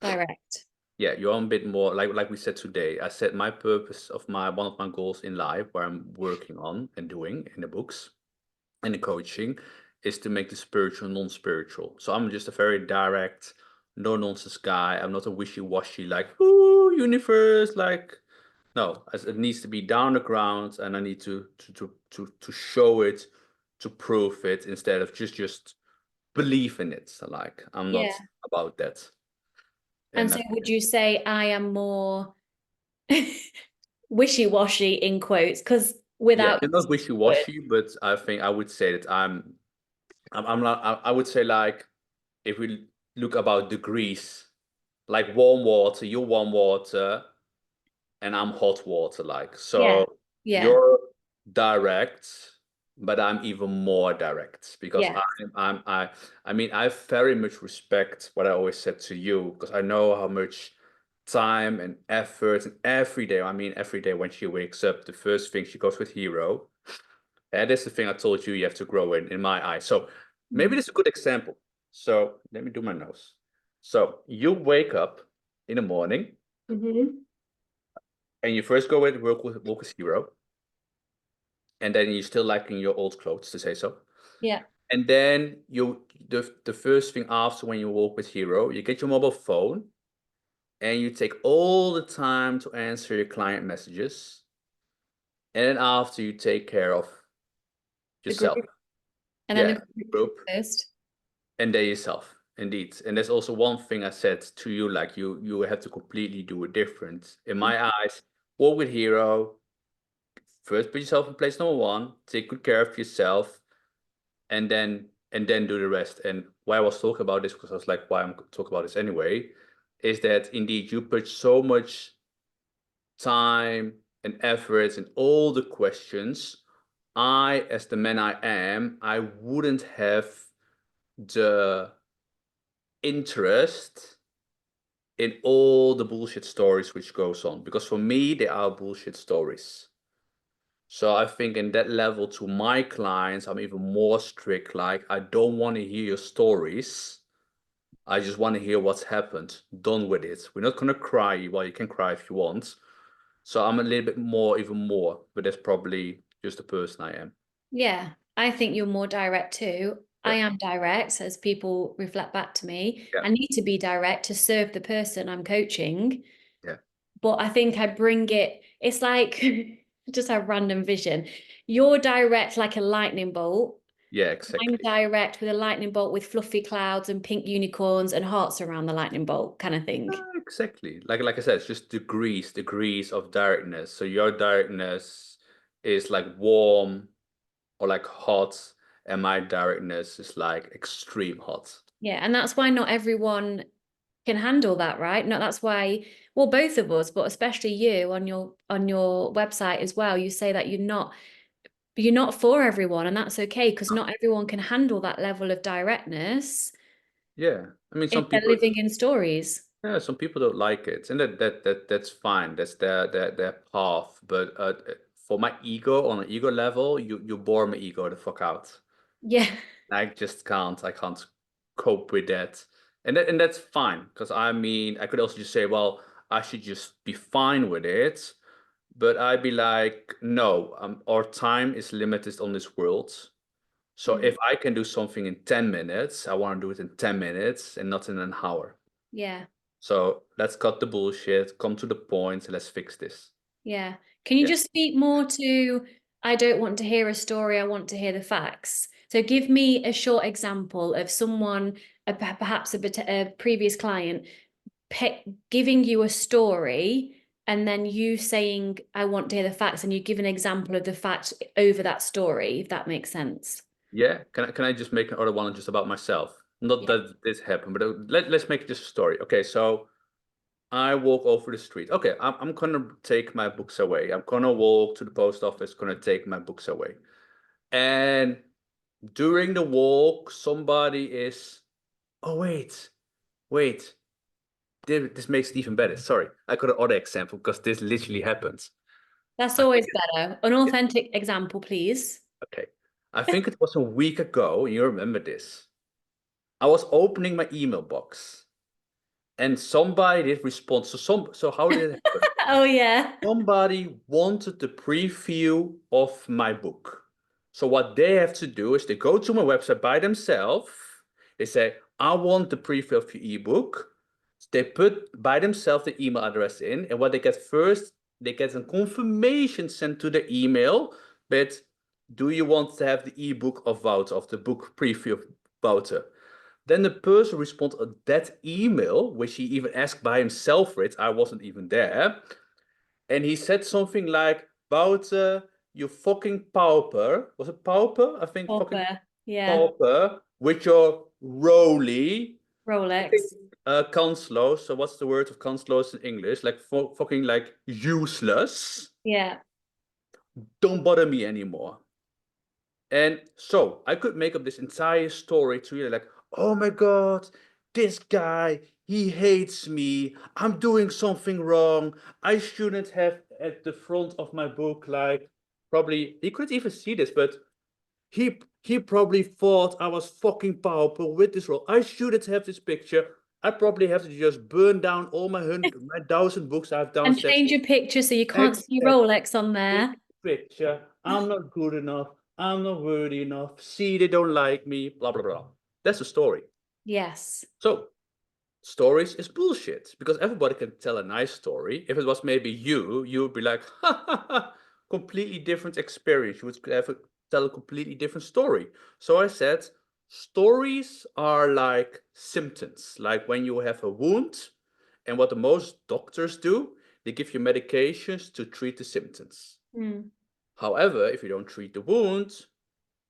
Direct. Yeah, you're a bit more like we said today. I said my purpose of my one of my goals in life, where I'm working on and doing in the books and the coaching, is to make the spiritual non-spiritual. So I'm just a very direct, no nonsense guy. I'm not a wishy-washy like, ooh, universe, like no, as it needs to be down the ground, and I need to show it, to prove it, instead of just believe in it. So like I'm not Yeah. about that. And And so would you say I am more wishy-washy in quotes? Because yeah, without you're not words. wishy-washy, but I think I would say that I'm not. I would say like if we look about degrees, like warm water, you're warm water, and I'm hot water, like Yeah. so. Yeah. You're direct, but I'm even more direct because Yeah. I mean I very much respect what I always said to you, because I know how much time and effort, and every day, I mean every day when she wakes up, the first thing she goes with Hero. That is the thing I told you have to grow in my eyes. So maybe this is a good example. So let me do my nose. So you wake up in the morning Mm-hmm. and you first go with work with Hero, and then you're still liking your old clothes, to say so. Yeah. And then the first thing after, when you walk with Hero, you get your mobile phone and you take all the time to answer your client messages. And then after, you take care of The group. yourself. And then the Yeah, group group, first. and then yourself. Indeed. And there's also one thing I said to you, like you have to completely do it different. In my eyes, walk with Hero. First put yourself in place number one, take good care of yourself, and then do the rest. And why I was talking about this, because I was like, why I'm talking about this anyway, is that indeed you put so much time and effort in all the questions. I, as the man I am, I wouldn't have the interest in all the bullshit stories which goes on, because for me they are bullshit stories. So I think in that level to my clients, I'm even more strict. Like, I don't want to hear your stories. I just want to hear what's happened. Done with it. We're not gonna cry. Well, you can cry if you want. So I'm a little bit more, even more, but that's probably just the person I am. Yeah, I think you're more direct too. I Yeah, am direct, as people reflect back to me. yeah, I need to be direct to serve the person I'm coaching, yeah, but I think I bring it, it's like just a random vision. You're direct like a lightning bolt. yeah, I'm exactly. direct with a lightning bolt with fluffy clouds and pink unicorns and hearts around the lightning bolt kind of thing. Exactly. Like I said, it's just degrees of directness. So your directness is like warm or like hot, and my directness is like extreme hot. Yeah, and that's why not everyone can handle that, right? No, that's why, well, both of us, but especially you on your website as well, you say that you're not for everyone, and that's okay because not everyone can handle that level of directness Yeah. I mean, if some they're people, living in stories. yeah, some people don't like it, and that's fine. That's their path. But for my ego, on an ego level, you bore my ego the fuck out. Yeah. I just can't. I can't cope with that, and that's fine. Because I mean, I could also just say, well, I should just be fine with it. But I'd be like, no, our time is limited on this world. So Mm, if I can do something in 10 minutes, I want to do it in 10 minutes and not in an hour. yeah. So let's cut the bullshit, come to the point, let's fix this. Yeah. Can you Yeah. just speak more to, I don't want to hear a story, I want to hear the facts. So give me a short example of someone, perhaps a previous client, giving you a story and then you saying, I want to hear the facts, and you give an example of the fact over that story, if that makes sense. Yeah. Can I just make another one just about myself? Not Yeah. that this happened, but let's make it just a story. Okay, so I walk over the street. Okay, I'm gonna take my books away. I'm gonna walk to the post office, gonna take my books away. And during the walk, somebody is, oh, wait, this makes it even better. Sorry, I got another example because this literally happens. That's I think always better. An authentic example, please. okay. I think it was a week ago. You remember this? I was opening my email box and somebody did respond. So how did it happen? Oh, yeah. Somebody wanted the preview of my book. So what they have to do is they go to my website by themselves. They say, I want the preview of your ebook. They put by themselves the email address in, and what they get first, they get a confirmation sent to the email. But do you want to have the ebook of Wouter, of the book preview of Wouter? Then the person responded to that email, which he even asked by himself for it. I wasn't even there. And he said something like, Wouter, you fucking pauper. Was it pauper? I think fucking Proper. Yeah. pauper with your Roly fucking Rolex. kansloos. So what's the word of kansloos in English? Like fucking like useless. Yeah. Don't bother me anymore. And so I could make up this entire story to you like, oh my God, this guy, he hates me. I'm doing something wrong. I shouldn't have at the front of my book, like probably he couldn't even see this, but he probably thought I was fucking powerful with this role. I shouldn't have this picture. I probably have to just burn down all my 1,000 books I have And downstairs. change your picture so you can't see Exactly. Rolex on there. Picture. I'm not good enough. I'm not worthy enough. See, they don't like me. Blah blah blah. That's the story. Yes. So stories is bullshit because everybody can tell a nice story. If it was maybe you would be like, ha ha ha, completely different experience. You would tell a completely different story. So I said, stories are like symptoms, like when you have a wound, and what the most doctors do, they give you medications to treat the symptoms. Mm. However, if you don't treat the wound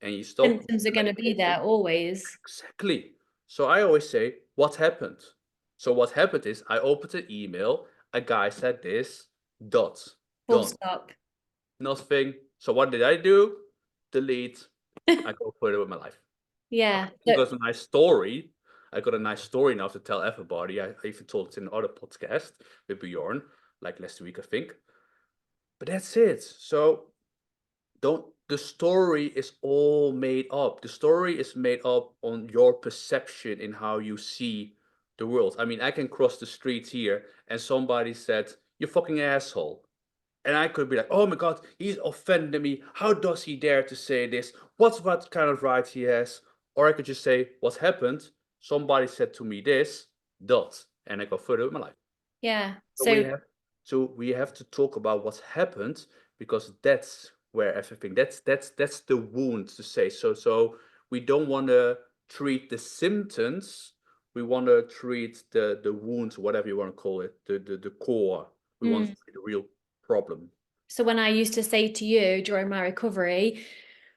and you stop Symptoms are the going to be there medication, always. exactly. So I always say, what happened? So what happened is I opened an email, a guy said this, dot, Full done, stop. nothing. So what did I do? Delete. I go further with my life. Of Yeah. course, it was a nice story. I got a nice story now to tell everybody. I even told it in another podcast with Bjorn, like last week, I think. But that's it. So don't the story is all made up. The story is made up on your perception in how you see the world. I mean, I can cross the street here and somebody said, "You fucking asshole." And I could be like, "Oh my god, he's offended me. How does he dare to say this? What kind of right he has?" Or I could just say, "What happened? Somebody said to me this, dot." And I go further with my life. Yeah. So So we have to talk about what's happened because that's where everything that's the wound to say. So we don't want to treat the symptoms. We want to treat the wounds, whatever you want to call it, the core. We want to mm, treat the real problem. so when I used to say to you during my recovery,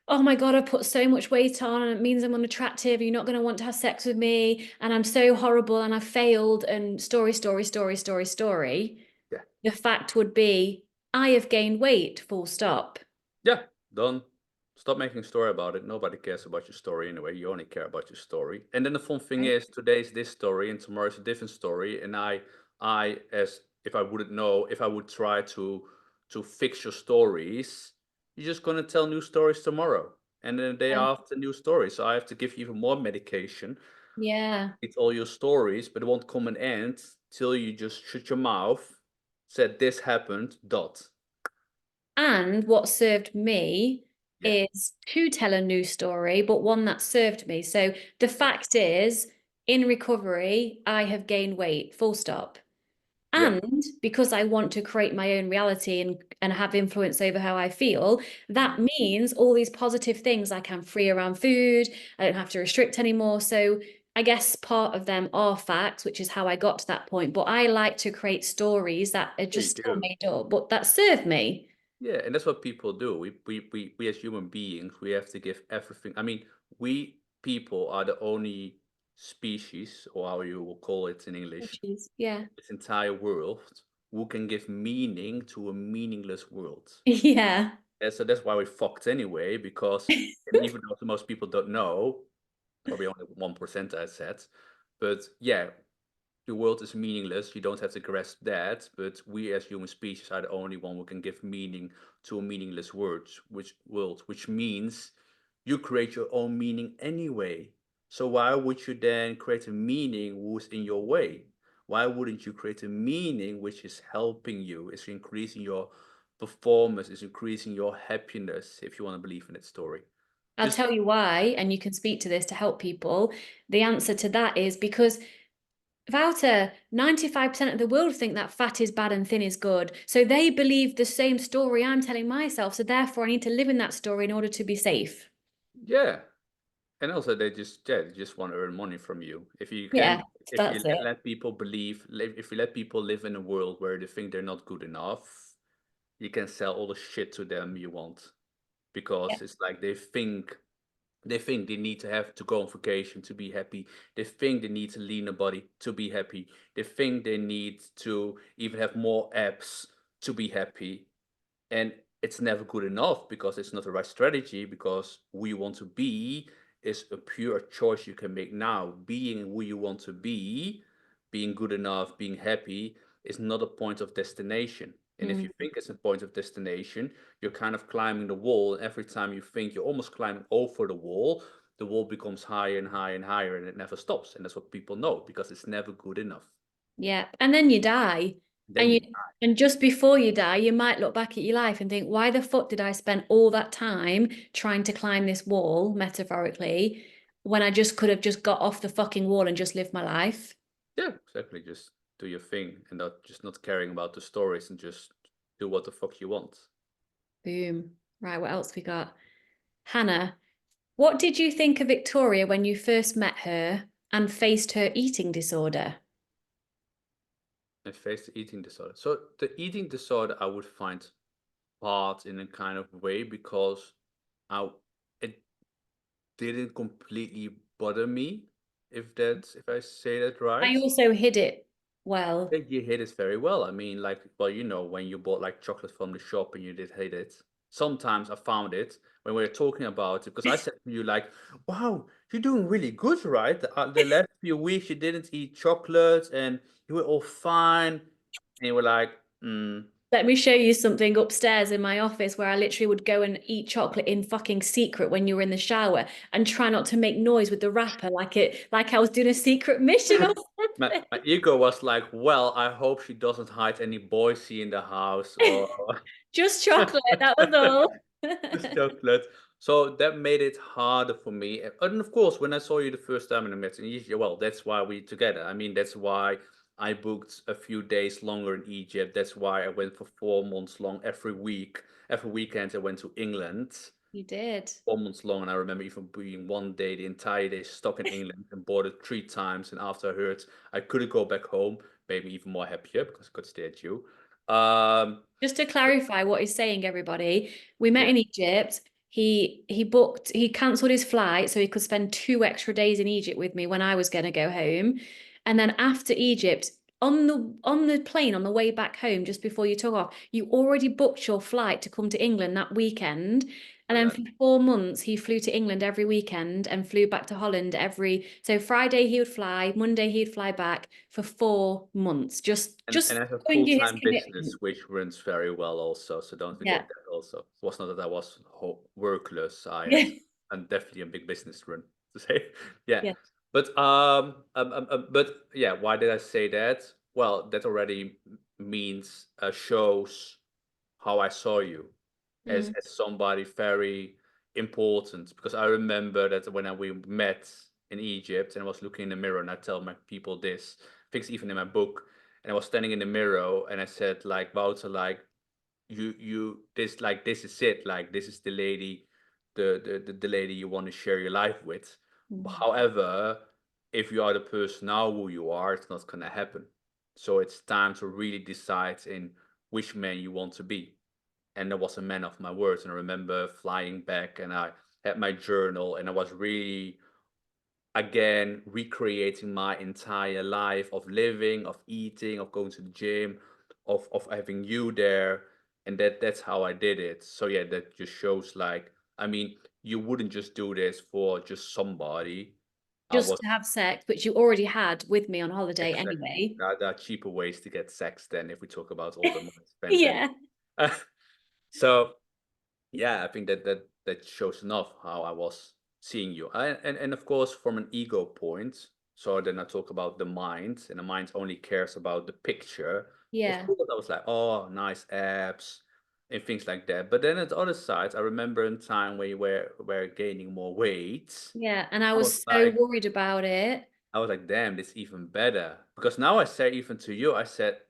oh my God, I put so much weight on and it means I'm unattractive. You're not going to want to have sex with me. And I'm so horrible and I failed. And story, story, story, story, story. Yeah. The fact would be, I have gained weight, full stop. Yeah, done. Stop making a story about it. Nobody cares about your story anyway. You only care about your story. And then the fun thing Right? is, today's this story and tomorrow's a different story. And I, as if I wouldn't know, if I would try to fix your stories, you're just gonna tell new stories tomorrow, and then the day Yeah. after, new stories. So I have to give you even more medication. Yeah. It's all your stories, but it won't come an end till you just shut your mouth, said this happened. Dot. And what served me Yeah. is to tell a new story, but one that served me. So the fact is, in recovery, I have gained weight, full stop. Yeah. And because I want to create my own reality and have influence over how I feel, that means all these positive things like I'm free around food, I don't have to restrict anymore. So I guess part of them are facts, which is how I got to that point. But I like to create stories that are Yeah, you just still do. made up, but that serve me. Yeah, and that's what people do. We as human beings, we have to give everything. I mean, we people are the only species, or how you will call it in English, Which is, yeah. this entire world, who can give meaning to a meaningless world. Yeah. And so that's why we fucked anyway, because and even though most people don't know, probably only 1% I said, but yeah, the world is meaningless. You don't have to grasp that, but we as human species are the only one who can give meaning to a meaningless world, which means you create your own meaning anyway. So why would you then create a meaning who's in your way? Why wouldn't you create a meaning which is helping you, is increasing your performance, is increasing your happiness, if you want to believe in that story? I'll Just tell you why, and you can speak to this to help people. The answer to that is because Wouter, 95% of the world think that fat is bad and thin is good. So they believe the same story I'm telling myself. So therefore, I need to live in that story in order to be safe. yeah. And also they just want to earn money from you. Yeah, If you that's it. let people if you let people live in a world where they think they're not good enough, you can sell all the shit to them you want. Yeah. Because it's like they think they need to have to go on vacation to be happy. They think they need to lean a body to be happy. They think they need to even have more apps to be happy. And it's never good enough because it's not the right strategy, because who you want to be is a pure choice you can make now. Being who you want to be, being good enough, being happy, is not a point of destination. And if Mm, you think it's a point of destination, you're kind of climbing the wall, and every time you think you're almost climbing over the wall becomes higher and higher and higher, and it never stops. And that's what people know, because it's never good enough. yeah. And then you die. Then And you you and just before you die, you might look back at your life and think, why the fuck did I spend all that time trying to climb this wall, metaphorically, when I just could have just got off the fucking wall and just lived my life? Yeah, exactly. Just do your thing and not caring about the stories, and just do what the fuck you want. Boom. Right, what else we got? Hannah, what did you think of Victoria when you first met her and faced her eating disorder? And face the eating disorder. So the eating disorder I would find hard in a kind of way, because I it didn't completely bother me, if I say that I right. also hid it well. Think you hit it very well. I mean, like, well, you know, when you bought like chocolate from the shop and you did hate it. Sometimes I found it when we were talking about it, because I said to you, like, wow, you're doing really good, right? The last few weeks you didn't eat chocolate and you were all fine. And you were like, mm. Let me show you something upstairs in my office where I literally would go and eat chocolate in fucking secret when you were in the shower and try not to make noise with the wrapper like I was doing a secret mission or My something. my ego was like, well, I hope she doesn't hide any boysy in the house or Just chocolate, that was all. just chocolate. So that made it harder for me. And of course, when I saw you the first time and I met in Egypt, well, that's why we together. I mean, that's why I booked a few days longer in Egypt. That's why I went for 4 months long every week. Every weekend I went to England. You did. 4 months long, and I remember even being one day, the entire day stuck in England and boarded 3 times. And after I heard I couldn't go back home, made me even more happier because I could stay at you. Um, Just to clarify what he's saying, everybody, we met yeah, in Egypt. He cancelled his flight so he could spend 2 extra days in Egypt with me when I was going to go home. And then after Egypt, on the plane on the way back home, just before you took off, you already booked your flight to come to England that weekend. And and then then for 4 months, he flew to England every weekend and flew back to Holland so Friday he would fly, Monday he'd fly back for 4 months. Just and just I have a showing you his full-time business commitment. which runs very well also, so don't forget Yeah. that also. It was not that I was workless. I had Yeah. and definitely a big business to run to say. Yeah. Yeah. But yeah, why did I say that? Well, that already means shows how I saw you Mm, as somebody very important, because I remember that when we met in Egypt and I was looking in the mirror and I tell my people this, I think it's even in my book, and I was standing in the mirror and I said like, Wouter, like you this, like this is it, like this is the lady, the lady you want to share your life with. mm. However, if you are the person now who you are, it's not gonna happen. So it's time to really decide in which man you want to be. And I was a man of my words. And I remember flying back and I had my journal and I was really again recreating my entire life of living, of eating, of going to the gym, of having you there. And that's how I did it. So yeah, that just shows like, I mean, you wouldn't just do this for just somebody. I Just was to have sex, which you already had with me on holiday exactly, anyway. there are cheaper ways to get sex than if we talk about all the money spent in. Yeah. So yeah, I think that shows enough how I was seeing you. And of course, from an ego point, so then I talk about the mind, and the mind only cares about the picture. Of Yeah. course, I was like, oh, nice abs and things like that. But then at the other side, I remember in time when you were gaining more weight. Yeah. And I I was was so like, worried about it. damn, this even better. Because now I say even to you, I said,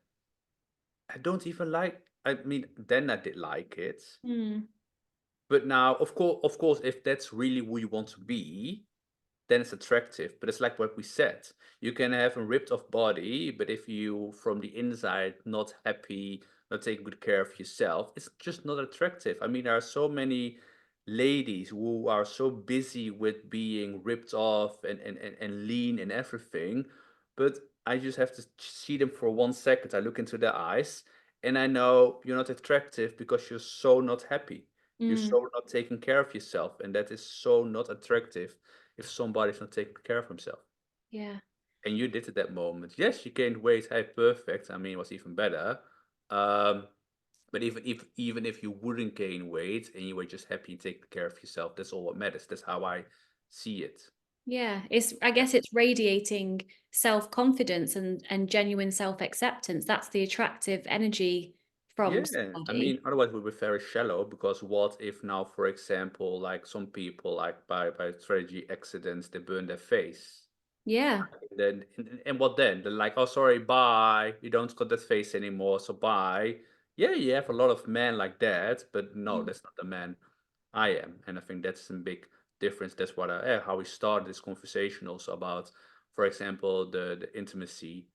I don't even like. I mean, then I did like it. Mm, But now, of course, if that's really who you want to be, then it's attractive. But it's like what we said. You can have a ripped off body, but if you from the inside not happy, not taking good care of yourself, it's just not attractive. I mean, there are so many ladies who are so busy with being ripped off and lean and everything. But I just have to see them for 1 second. I look into their eyes and I know you're not attractive because you're so not happy. You're mm, so not taking care of yourself. And that is so not attractive if somebody's not taking care of himself. yeah. And you did at that moment. Yes, you gained weight. Hey, perfect. I mean, it was even better. Um, but even if you wouldn't gain weight and you were just happy and taking care of yourself, that's all what matters. That's how I see it. Yeah. I Yeah. guess it's radiating self-confidence and genuine self-acceptance. That's the attractive energy from Yeah, I mean, somebody. otherwise we were very shallow because what if now, for example, like some people, like by strategy accidents, they burn their face. Yeah. Then and what then? They're like, "Oh, sorry, bye. You don't got that face anymore, so bye." Yeah, you have a lot of men like that, but no, Mm, that's not the man I am, and I think that's a big difference. That's what how we started this conversation also about, for example, the intimacy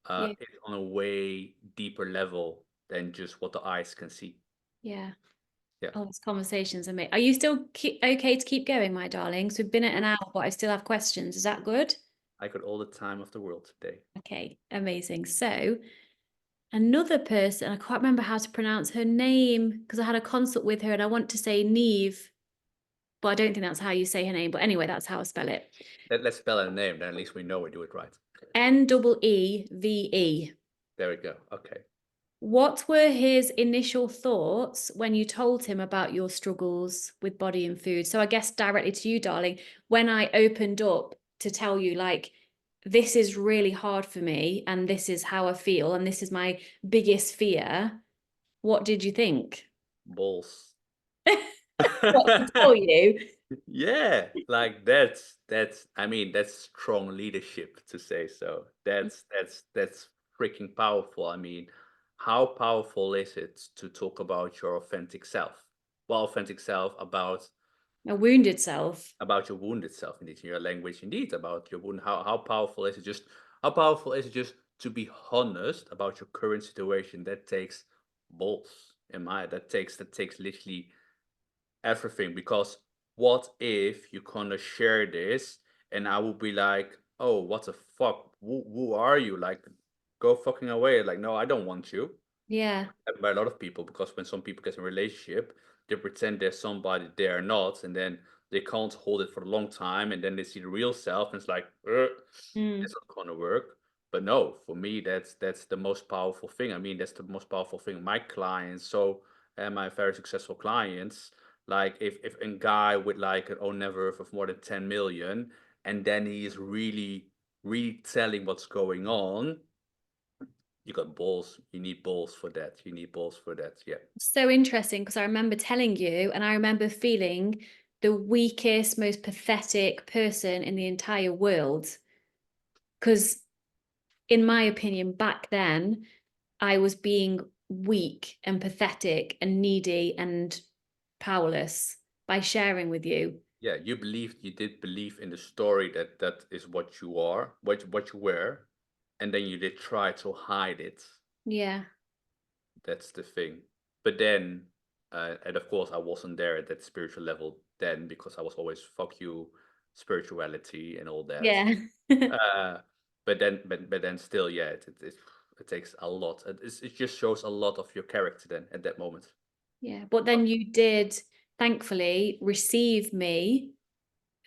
yeah. is on a way deeper level than just what the eyes can see. Yeah. Yeah, Oh, this conversation's amazing. Are you still okay to keep going, my darlings? We've been at an yeah. hour, but I still have questions. Is that good? I got all the time of the world today. Okay, amazing. So, another person, I can't remember how to pronounce her name because I had a consult with her and I want to say Neve, but I don't think that's how you say her name. But anyway, that's how I spell it. Let's spell a name, then at least we know we do it right. N double E V E. There we go. Okay. What were his initial thoughts when you told him about your struggles with body and food? So I guess directly to you, darling, when I opened up to tell you, like, this is really hard for me, and this is how I feel, and this is my biggest fear, what did you think? Balls. What to tell you? Yeah, like that's I mean that's strong leadership to say so. That's freaking powerful. I mean, how powerful is it to talk about your authentic self? Well, authentic self A wounded self. about your wounded self, indeed, in your language, indeed, about your wound. How powerful is it just how powerful is it just to be honest about your current situation? That takes balls in my that takes literally everything, because what if you kind of share this and I will be like, oh, what the fuck, who are you, like, go fucking away, like, no, I don't want you. Yeah. And by a lot of people, because when some people get in a relationship, they pretend they're somebody they're not, and then they can't hold it for a long time, and then they see the real self, and it's like, Mm. it's not gonna work. But no, for me, that's the most powerful thing. I mean, that's the most powerful thing. My clients, so and my very successful clients, like if a guy with like an own net worth of more than 10 million, and then he is really telling what's going on, you got balls. You need balls for that. You need balls for that. Yeah. So interesting because I remember telling you, and I remember feeling the weakest, most pathetic person in the entire world. Because, in my opinion, back then, I was being weak and pathetic and needy and powerless by sharing with you. Yeah, you did believe in the story that that is what you are, what you were, and then you did try to hide it. Yeah. That's the thing. But then, and of course, I wasn't there at that spiritual level then, because I was always fuck you, spirituality and all that. Yeah. Uh, but then still, yeah, it takes a lot. It just shows a lot of your character then at that moment. Yeah. But then you did, thankfully, receive me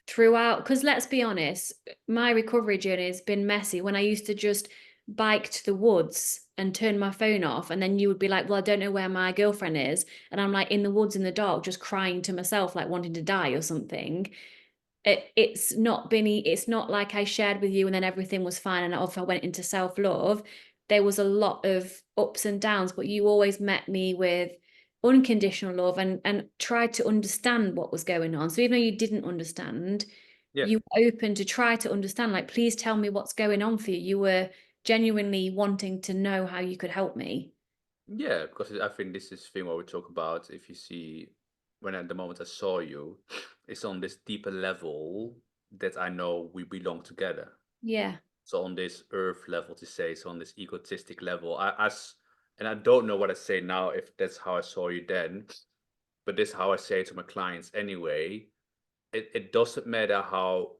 throughout, because let's be honest, my recovery journey has been messy. When I used to just bike to the woods and turn my phone off, and then you would be like, well, I don't know where my girlfriend is, and I'm like in the woods in the dark just crying to myself, like wanting to die or something. It's not like I shared with you and then everything was fine and off I went into self-love. There was a lot of ups and downs, but you always met me with unconditional love and tried to understand what was going on. So even though you didn't understand, Yeah. you were open to try to understand, like, please tell me what's going on for you. You were genuinely wanting to know how you could help me. Yeah, because I think this is the thing what we talk about. If you see, when at the moment I saw you, it's on this deeper level that I know we belong together. Yeah. So on this earth level, to say, so on this egotistic level, and I don't know what I say now if that's how I saw you then, but this is how I say it to my clients anyway. It doesn't matter how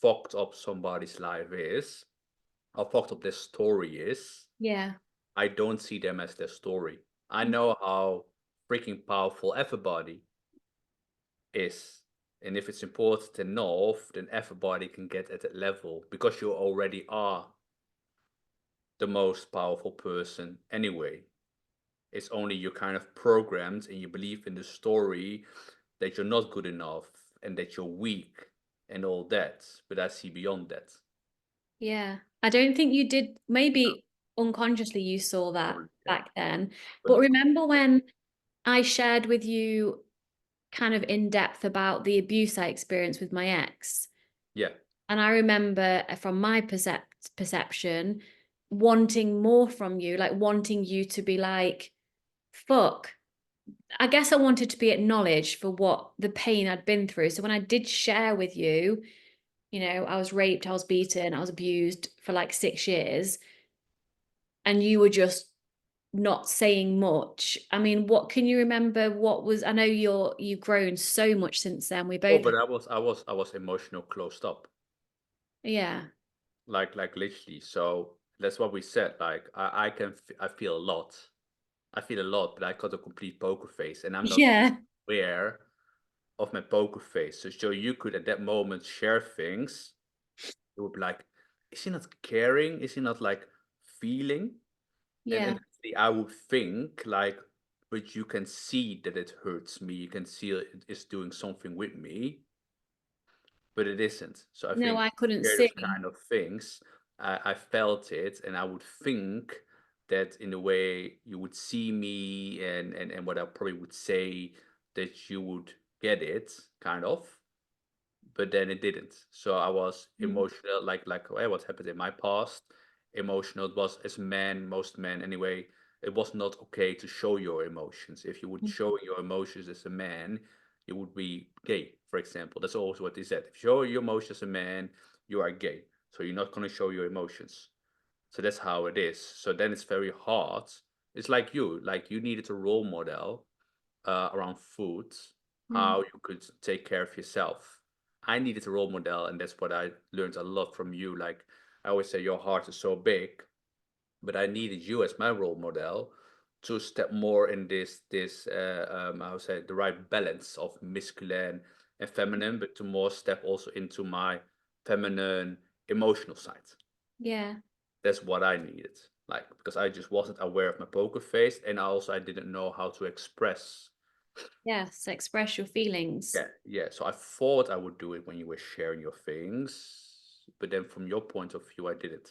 fucked up somebody's life is, how fucked up their story is. Yeah. I don't see them as their story. I know how freaking powerful everybody is. And if it's important enough, then everybody can get at that level, because you already are the most powerful person anyway. It's only you're kind of programmed and you believe in the story that you're not good enough and that you're weak and all that. But I see beyond that. Yeah. I don't think you did, maybe unconsciously you saw that Probably, yeah. back then. But But not remember consciously. when I shared with you kind of in depth about the abuse I experienced with my ex? Yeah. And I remember from my perception, wanting more from you, like wanting you to be like, fuck. I guess I wanted to be acknowledged for what the pain I'd been through. So when I did share with you, I was raped, I was beaten, I was abused for like 6 years, and you were just not saying much. I mean, what can you remember? What was, I know you've grown so much since then. We Oh, both have, but I was emotional closed up. yeah. Like literally. So that's what we said. Like I feel a lot. I feel a lot, but I got a complete poker face, and I'm not Yeah. aware of my poker face. So you could at that moment share things. It would be like, is he not caring? Is he not like feeling? And Yeah. honestly, I would think like, but you can see that it hurts me. You can see it is doing something with me, but it isn't. So I No, think I couldn't share see. those kind of things. I felt it, and I would think that in a way you would see me, and what I probably would say that you would get it, kind of. But then it didn't. So I was Mm, emotional, like hey, what happened in my past. Emotional. It was as men, most men anyway. It was not okay to show your emotions. If you would mm. show your emotions as a man, you would be gay, for example. That's always what they said. If you show your emotions as a man, you are gay. So you're not going to show your emotions. So that's how it is. So then it's very hard. It's like you needed a role model around food, Mm. how you could take care of yourself. I needed a role model, and that's what I learned a lot from you. Like I always say, your heart is so big, but I needed you as my role model to step more in this I would say the right balance of masculine and feminine, but to more step also into my feminine emotional side. Yeah. That's what I needed. Like because I just wasn't aware of my poker face, and also I didn't know how to express. Yes. Express your feelings. Yeah, yeah. So I thought I would do it when you were sharing your things, but then from your point of view, I did it.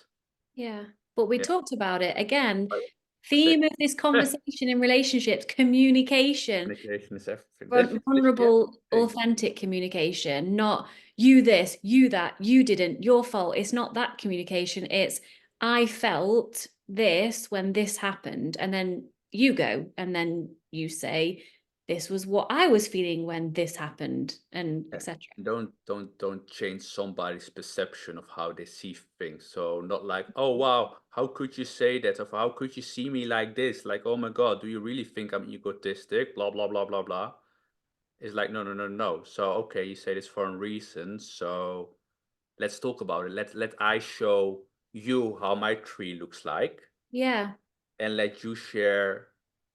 Yeah. But we Yeah, talked about it again. right. Theme of this conversation in relationships, communication. Communication is everything. Yeah, Vulnerable, thing. authentic communication, not you this, you that, you didn't, your fault. It's not that communication. It's I felt this when this happened. And then you go and then you say, this was what I was feeling when this happened, and Yeah. etc. Don't change somebody's perception of how they see things. So not like, oh wow, how could you say that? Of how could you see me like this? Like, oh my god, do you really think I'm egotistic? Blah blah blah blah blah. It's like no no no no. So okay, you say this for a reason. So let's talk about it. Let I show you how my tree looks like, Yeah. and let you share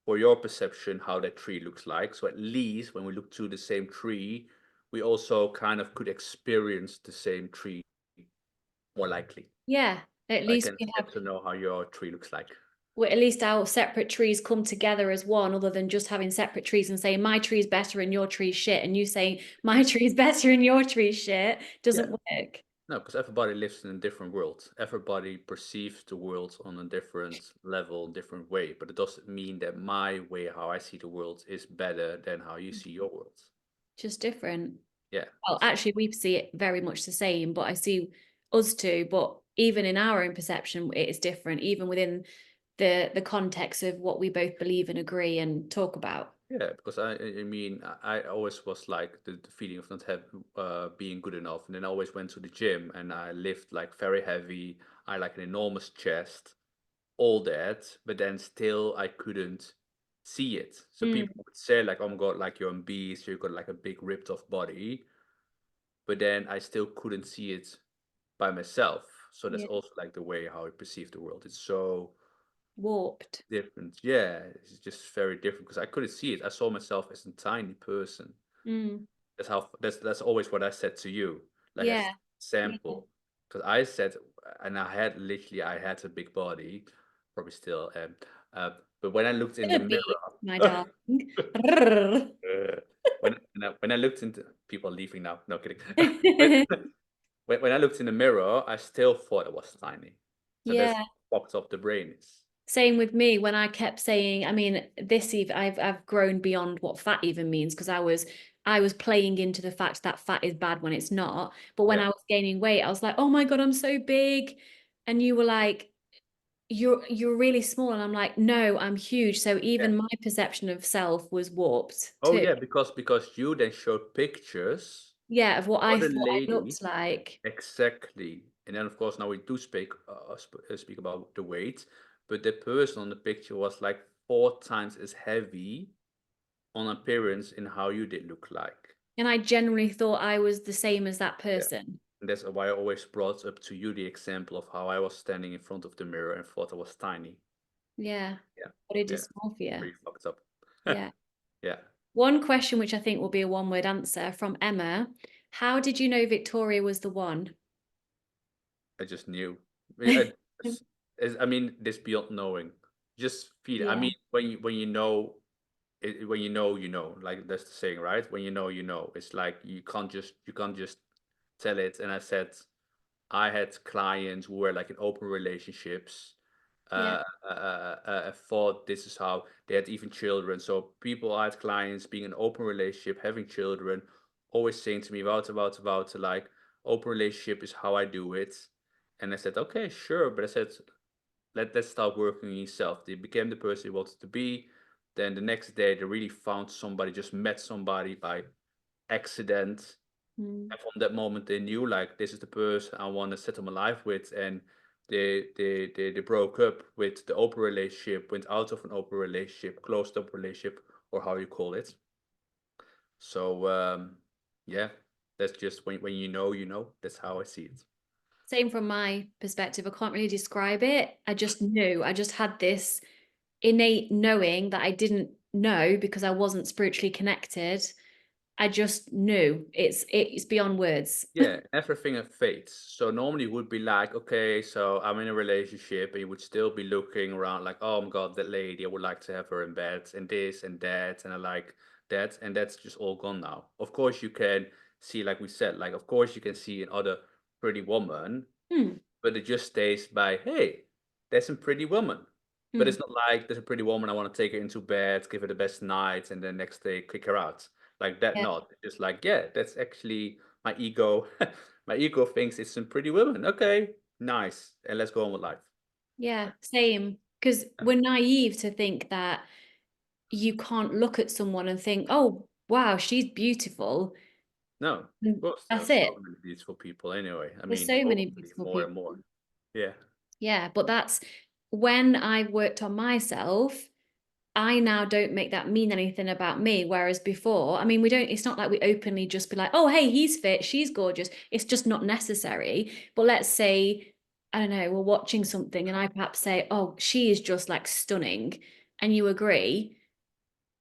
for your perception how that tree looks like. So at least when we look to the same tree, we also kind of could experience the same tree more likely. Yeah. At I least can we have get to know how your tree looks like. well, at least our separate trees come together as one, other than just having separate trees and saying my tree's better and your tree's shit, and you saying my tree's better and your tree's shit Yeah. doesn't work. No, because everybody lives in a different world. Everybody perceives the world on a different level, different way. But it doesn't mean that my way, how I see the world, is better than how you see your world. Just different. Yeah. Well, So actually, we see it very much the same, but I see us two. But even in our own perception, it is different, even within the context of what we both believe and agree and talk about. yeah, because I mean I always was like the feeling of not have being good enough, and then I always went to the gym and I lift like very heavy. I like an enormous chest, all that, but then still I couldn't see it. So Mm, people would say like, "Oh my God, like you're a beast, you've got like a big ripped off body," but then I still couldn't see it by myself. So that's yeah, also like the way how I perceive the world. It's so warped. different. Yeah, it's just very different because I couldn't see it. I saw myself as a tiny person. Mm, That's always what I said to you, like as yeah, yeah. sample, because I said, and I had a big body, probably still am, but when I looked in the Gonna mirror, be, my darling. Brrr. when I looked into people are leaving now, no kidding. when, when I looked in the mirror, I still thought it was tiny. So that's Yeah. fucked up the brain is. Same with me when I kept saying, I mean, this even I've grown beyond what fat even means because I was playing into the fact that fat is bad when it's not. But when Yeah, I was gaining weight, I was like, oh my God, I'm so big. And you were like, you're really small. And I'm like, no, I'm huge. So yeah. even my perception of self was warped Oh too. yeah, because you then showed pictures Yeah, of what for I the thought I lady. looked like. Exactly. And then, of course, now we do speak about the weight, but the person on the picture was like 4 times as heavy on appearance in how you did look like. And I genuinely thought I was the same as that Yeah. person. And that's why I always brought up to you the example of how I was standing in front of the mirror and thought I was tiny. Yeah. Yeah. Body Yeah. dysmorphia. Pretty fucked up. Yeah. Yeah. One question, which I think will be a one-word answer from Emma. How did you know Victoria was the one? I just knew. I mean, I mean, this beyond knowing. Just feel it. I Yeah. mean, when you know it, when you know. Like that's the saying, right? When you know, you know. It's like you can't just tell it. And I said I had clients who were like in open relationships. Yeah. Thought this is how they had even children. So people, I had clients being in an open relationship, having children, always saying to me, Wouter, Wouter, Wouter, like open relationship is how I do it. And I said, okay, sure. But I said, let's start working on yourself. They became the person they wanted to be. Then the next day, they really found somebody, just met somebody by accident. Mm. And from that moment, they knew like this is the person I want to settle my life with. And they broke up with the open relationship, went out of an open relationship, closed up relationship, or how you call it. So yeah, that's just when you know, you know. That's how I see it. Same from my perspective. I can't really describe it. I just knew. I just had this innate knowing that I didn't know because I wasn't spiritually connected. I just knew. It's beyond words. Yeah, everything fades. So normally it would be like, okay, so I'm in a relationship, and you would still be looking around like, oh my God, that lady, I would like to have her in bed, and this and that, and I like that, and that's just all gone now. Of course, you can see, like we said, like of course you can see another pretty woman, Hmm. but it just stays by, hey, there's a pretty woman. But Hmm. it's not like there's a pretty woman, I want to take her into bed, give her the best night, and then next day kick her out. Like that, Yeah. not. It's just like, yeah, that's actually my ego. My ego thinks it's some pretty woman. Okay, nice. And let's go on with life. Yeah. Same. Because Yeah. we're naive to think that you can't look at someone and think, oh, wow, she's beautiful. No, of And course, there are that's so it. many beautiful people anyway. I There's mean, so many hopefully beautiful more people. and more. Yeah. Yeah. But that's when I worked on myself. I now don't make that mean anything about me. Whereas before, I mean, we don't, it's not like we openly just be like, oh, hey, he's fit, she's gorgeous. It's just not necessary. But let's say, I don't know, we're watching something and I perhaps say, oh, she is just like stunning. And you agree.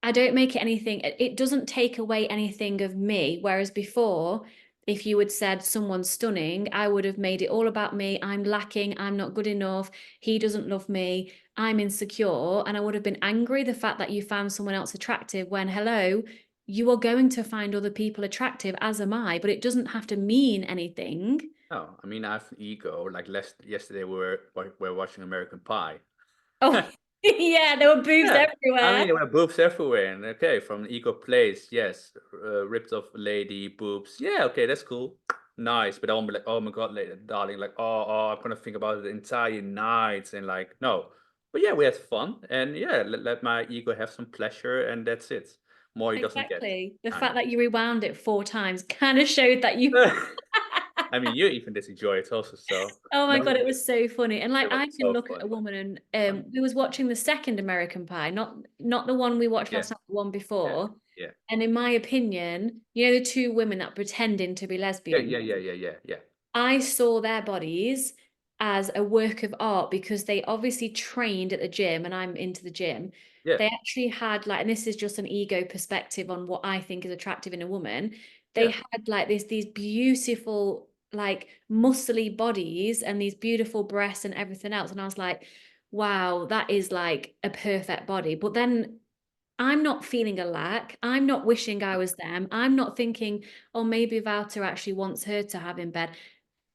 I don't make it anything, it doesn't take away anything of me. Whereas before, if you had said someone's stunning, I would have made it all about me. I'm lacking, I'm not good enough, he doesn't love me, I'm insecure. And I would have been angry the fact that you found someone else attractive when, hello, you are going to find other people attractive, as am I, but it doesn't have to mean anything. No, I mean, I have an ego. Like yesterday, we were watching American Pie. Oh, yeah, there were boobs Yeah, I everywhere. mean, there were boobs everywhere, and okay, from an eco place, yes, ripped off lady boobs. Yeah, okay, that's cool, nice. But I won't be like, oh my god, lady, darling, like, oh, I'm gonna think about it the entire night, and like, no. But yeah, we had fun, and yeah, let my ego have some pleasure, and that's it. More he doesn't get, Exactly. The kind fact of. that you rewound it 4 times kind of showed that you I mean, you even did enjoy it also, so Oh my no, God, it was so funny. And like it was I can so look at a funny. woman and Funny. we was watching the second American Pie, not the one we watched Yeah, last night, the one yeah, before. yeah, And in my opinion, you know the two women that pretending to be yeah, lesbians. yeah, yeah, yeah, yeah, yeah, I saw their bodies as a work of art because they obviously trained at the gym and I'm into the gym. yeah, They actually had like, and this is just an ego perspective on what I think is attractive in a woman. They yeah. had like these beautiful, like muscly bodies and these beautiful breasts and everything else. And I was like, wow, that is like a perfect body. But then I'm not feeling a lack. I'm not wishing I was them. I'm not thinking, oh, maybe Wouter actually wants her to have in bed.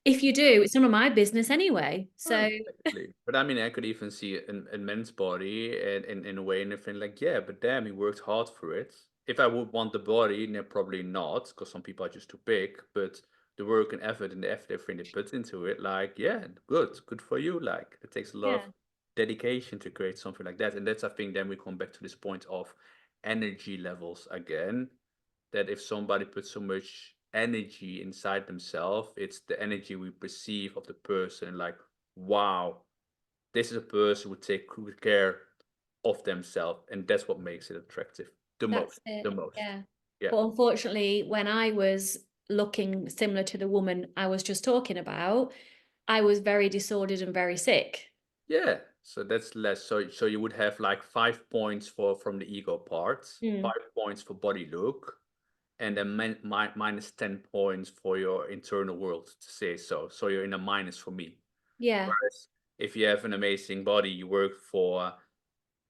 If you do, it's none of my business anyway. Oh, So exactly. But I mean, I could even see a men's body and in a way and I think like, yeah, but damn, he worked hard for it. If I would want the body, no, probably not, because some people are just too big. But the work and effort and the effort everything they put into it, like, yeah, good for you. Like, it takes a lot of yeah, dedication to create something like that. And that's, I think, then we come back to this point of energy levels again, that if somebody puts so much energy inside themselves, it's the energy we perceive of the person. Like, wow, this is a person who take good care of themselves, and that's what makes it attractive. The that's most, the it. most. Yeah. Yeah, But unfortunately, when I was looking similar to the woman I was just talking about, I was very disordered and very sick. yeah. So that's less. So you would have like 5 points for from the ego part, Mm. 5 points for body look, and then minus 10 points for your internal world to say so. So you're in a minus for me. Yeah. Whereas if you have an amazing body, you work for.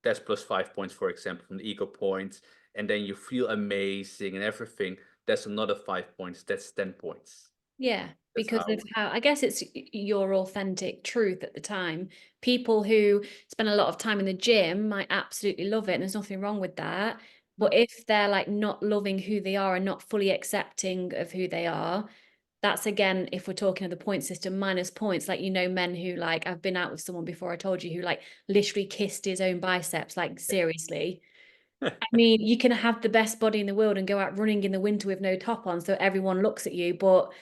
that's plus 5 points, for example, from the ego point, and then you feel amazing and everything, that's another 5 points. That's 10 points. Yeah, That's because how. of how I guess it's your authentic truth at the time. People who spend a lot of time in the gym might absolutely love it, and there's nothing wrong with that. No. But if they're like not loving who they are and not fully accepting of who they are, that's again, if we're talking of the point system, minus points. Like, men who like, I've been out with someone before, I told you, who like literally kissed his own biceps, like seriously. I mean, you can have the best body in the world and go out running in the winter with no top on, so everyone looks at you, but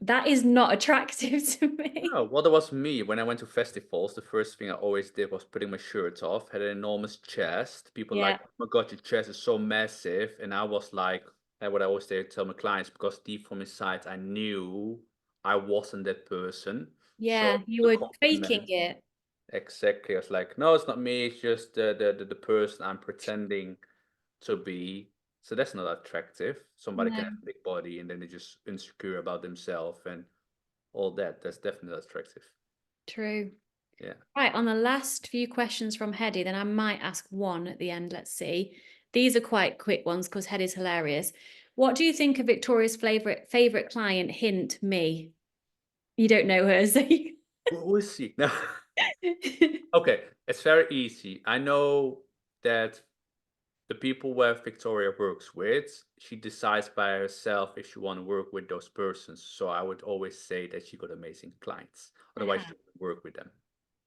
that is not attractive to me. No, well, that was me. When I went to festivals, the first thing I always did was putting my shirt off, had an enormous chest. People like, Yeah. oh my God, your chest is so massive. And I was like, and what I always tell my clients, because deep from inside, I knew I wasn't that person. So Yeah, you the were faking compliment, it. exactly. I was like, no, it's not me. It's just the person I'm pretending to be. So that's not attractive. Somebody can have No, a big body and then they're just insecure about themselves and all that. That's definitely not attractive. true. Yeah. Right, on the last few questions from Hedy, then I might ask one at the end. Let's see. These are quite quick ones because Hedy's hilarious. What do you think of Victoria's favorite client? Hint me. You don't know her, so you... Who is she? No. Okay, it's very easy. I know that the people where Victoria works with, she decides by herself if she want to work with those persons. So I would always say that she got amazing clients. Otherwise, Aha, she wouldn't work with them.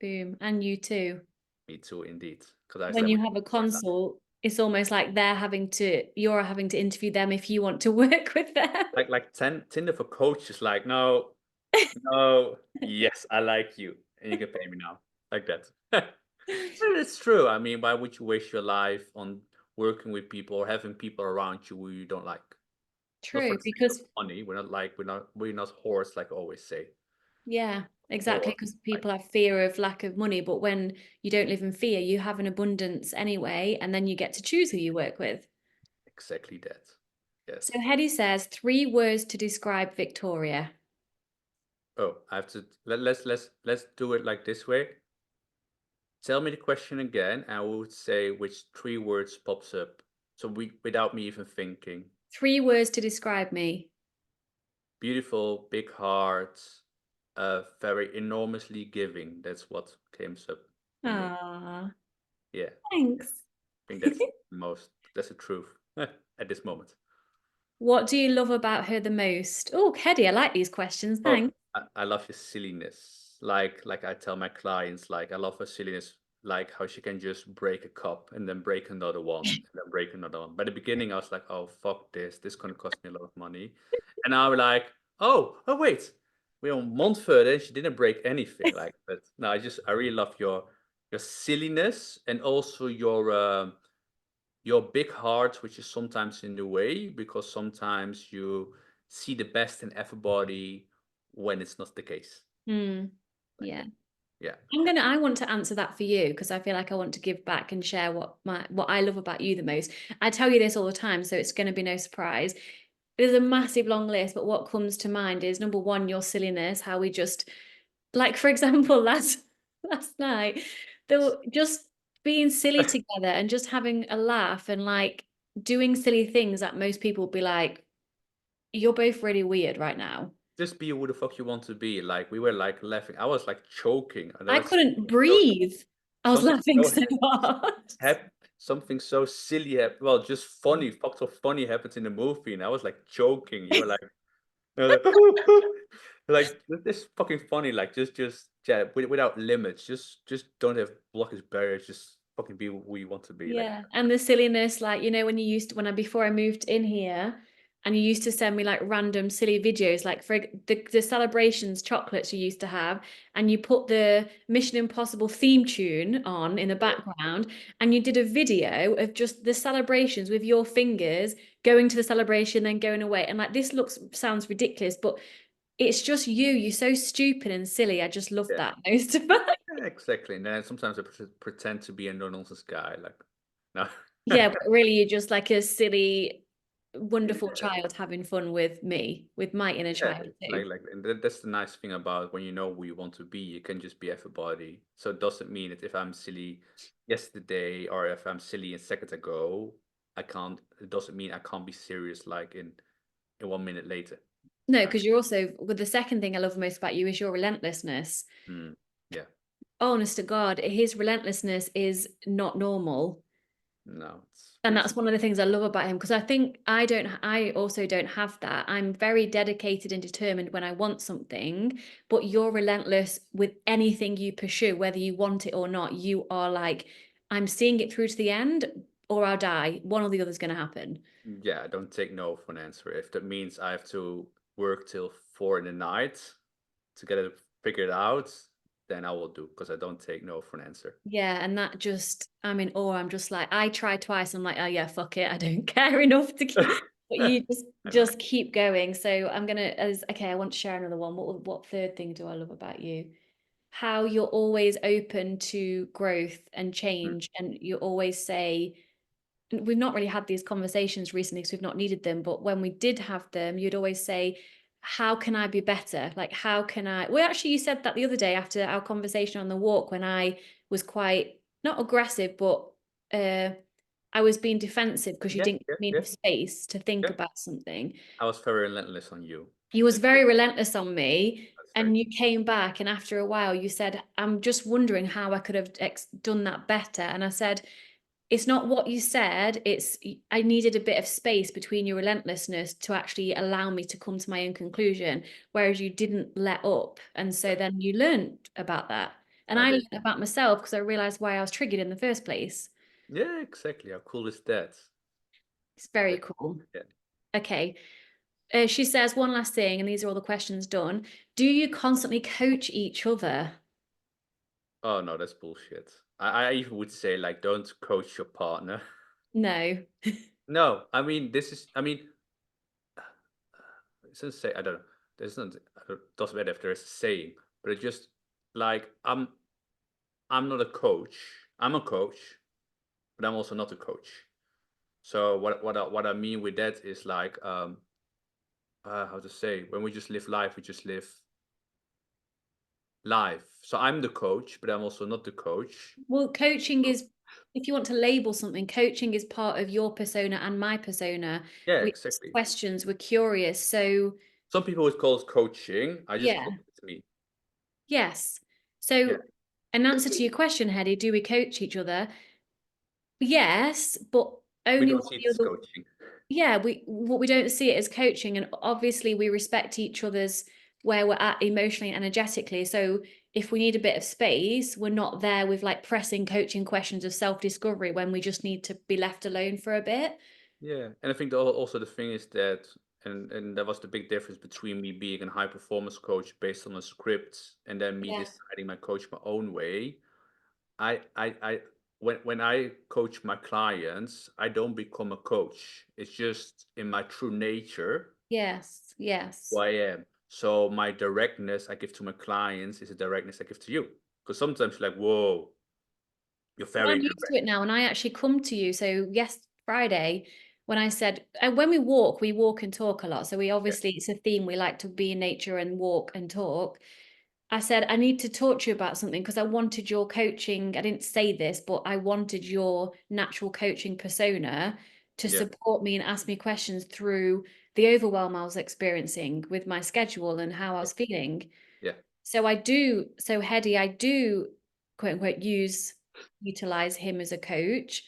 boom. And you too. Me too, indeed. Because I When said you with have a Victoria last. consult, it's almost like you're having to interview them if you want to work with them. Like Tinder for coaches, like, no, no, yes, I like you. And you can pay me now. Like that. Well, it's true. I mean, why would you waste your life on working with people or having people around you who you don't like? Not for True, the sake of because money. We're not whores like I always say. yeah, exactly. Or Because like people have fear of lack of money, but when you don't live in fear, you have an abundance anyway, and then you get to choose who you work with. exactly that. So Yes. Hedy says 3 words to describe Victoria. Oh, I have to let's do it like this way. Tell me the question again, and I would say which 3 words pops up. So without me even thinking. 3 words to describe me. Beautiful, big heart, very enormously giving. That's what came up for me. Ah, Yeah, thanks. I think that's the truth at this moment. What do you love about her the most? Oh, Hedy, I like these questions. Oh, Thanks. I love your silliness. Like I tell my clients, like I love her silliness, like how she can just break a cup and then break another one and then break another one. By the beginning, I was like, oh fuck this, this gonna cost me a lot of money. And now we're like, oh wait, we're a month further and she didn't break anything. Like, but no, I really love your silliness and also your big heart, which is sometimes in the way because sometimes you see the best in everybody when it's not the case. Hmm. Like Yeah. that. Yeah, I want to answer that for you because I feel like I want to give back and share what I love about you the most. I tell you this all the time, so it's going to be no surprise. There's a massive long list, but what comes to mind is number one, your silliness, how we just like, for example, last night, they were just being silly together and just having a laugh and like doing silly things that most people would be like, you're both really weird right now. just be who the fuck you want to be. Like we were like laughing. I was like choking. And there I was couldn't so breathe. I was something laughing so so hard. something so silly well, just funny, fucked up funny happens in the movie, and I was like choking. You were like, I was like, this is fucking funny. Like, just yeah, without limits. Just don't have blockage barriers. Just fucking be who you want to be. Like, Yeah, and the silliness, like when you used to, before I moved in here, and you used to send me like random silly videos, like for the celebrations chocolates you used to have, and you put the Mission Impossible theme tune on in the background, and you did a video of just the celebrations with your fingers going to the celebration, then going away, and like this sounds ridiculous, but it's just you. You're so stupid and silly. I just love yeah, that most about you. yeah, exactly. And then sometimes I pretend to be a no nonsense guy. Like, no, Yeah, but really you're just like a silly. wonderful Yeah, child having fun with me, with my inner yeah, child too. like, and that's the nice thing about when you know who you want to be, you can just be everybody. So it doesn't mean that if I'm silly yesterday or if I'm silly a second ago, I can't. It doesn't mean I can't be serious like in 1 minute later. No, Uh, because you're also, with the second thing I love most about you is your relentlessness. mm, yeah, Honest to God, his relentlessness is not normal. no, it's And pretty. that's one of the things I love about him because I think I also don't have that. I'm very dedicated and determined when I want something, but you're relentless with anything you pursue, whether you want it or not. You are like, I'm seeing it through to the end or I'll die. One or the other is going to happen. Yeah, I don't take no for an answer. If that means I have to work till 4 in the night to get it figured out, then I will do because I don't take no for an answer. Yeah, and that just, I'm in awe. I'm just like, I tried twice. I'm like, oh yeah, fuck it. I don't care enough to keep, but you just I know. just keep going. So I'm gonna, as okay, I want to share another one. What third thing do I love about you? How you're always open to growth and Mm. change, and you always say, we've not really had these conversations recently because we've not needed them, but when we did have them, you'd always say, how can I be better? Like, how can I? Well, actually, you said that the other day after our conversation on the walk when I was quite not aggressive, but uh, I was being defensive because you Yeah, didn't yeah, give me yeah, enough space to think yeah. about something. I was very relentless on you. You was That's true. very relentless on me, That's very and you came back, and after a while, you said, "I'm just wondering how I could have done that better." And I said, it's not what you said, it's I needed a bit of space between your relentlessness to actually allow me to come to my own conclusion, whereas you didn't let up, and so true. then you learned about that, and I I did. learned about myself because I realized why I was triggered in the first place. Yeah, exactly. How cool is that? It's very Like, cool. yeah. Okay. She says one last thing, and these are all the questions done. Do you constantly coach each other? Oh no, that's bullshit. I even would say like don't coach your partner. No. No, I mean this is I mean since say I don't know. There's not doesn't matter if there's a saying, but it just like I'm not a coach. I'm a coach, but I'm also not a coach. So what I mean with that is like how to say when we just live life, we just live life. So I'm the coach, but I'm also not the coach. Well, coaching So, is, if you want to label something, coaching is part of your persona and my persona. yeah, We ask exactly. questions, we're curious. So, Some people would call it coaching. I just call yeah, it me. yes. Yeah, So, an answer to your question, Hedy, do we coach each other? Yes, but we only when don't see it the as other, coaching. yeah, we don't see it as coaching, and obviously we respect each other's where we're at emotionally and energetically. So if we need a bit of space, we're not there with like pressing coaching questions of self-discovery when we just need to be left alone for a bit. Yeah, and I think also the thing is that, and that was the big difference between me being a high performance coach based on a script and then me Yeah. deciding my coach my own way. I when I coach my clients, I don't become a coach. It's just in my true nature Yes. who Yes. I am. So my directness I give to my clients is a directness I give to you. Because sometimes you're like, whoa, you're Well, very I'm used to direct. it now, and I actually come to you. So yes, Friday, when I said, and when we walk and talk a lot. So we Yeah, obviously it's a theme. We like to be in nature and walk and talk. I said, I need to talk to you about something because I wanted your coaching. I didn't say this, but I wanted your natural coaching persona to yeah, support me and ask me questions through the overwhelm I was experiencing with my schedule and how I yeah, was feeling. yeah, So Hedy, I do quote unquote utilize him as a coach,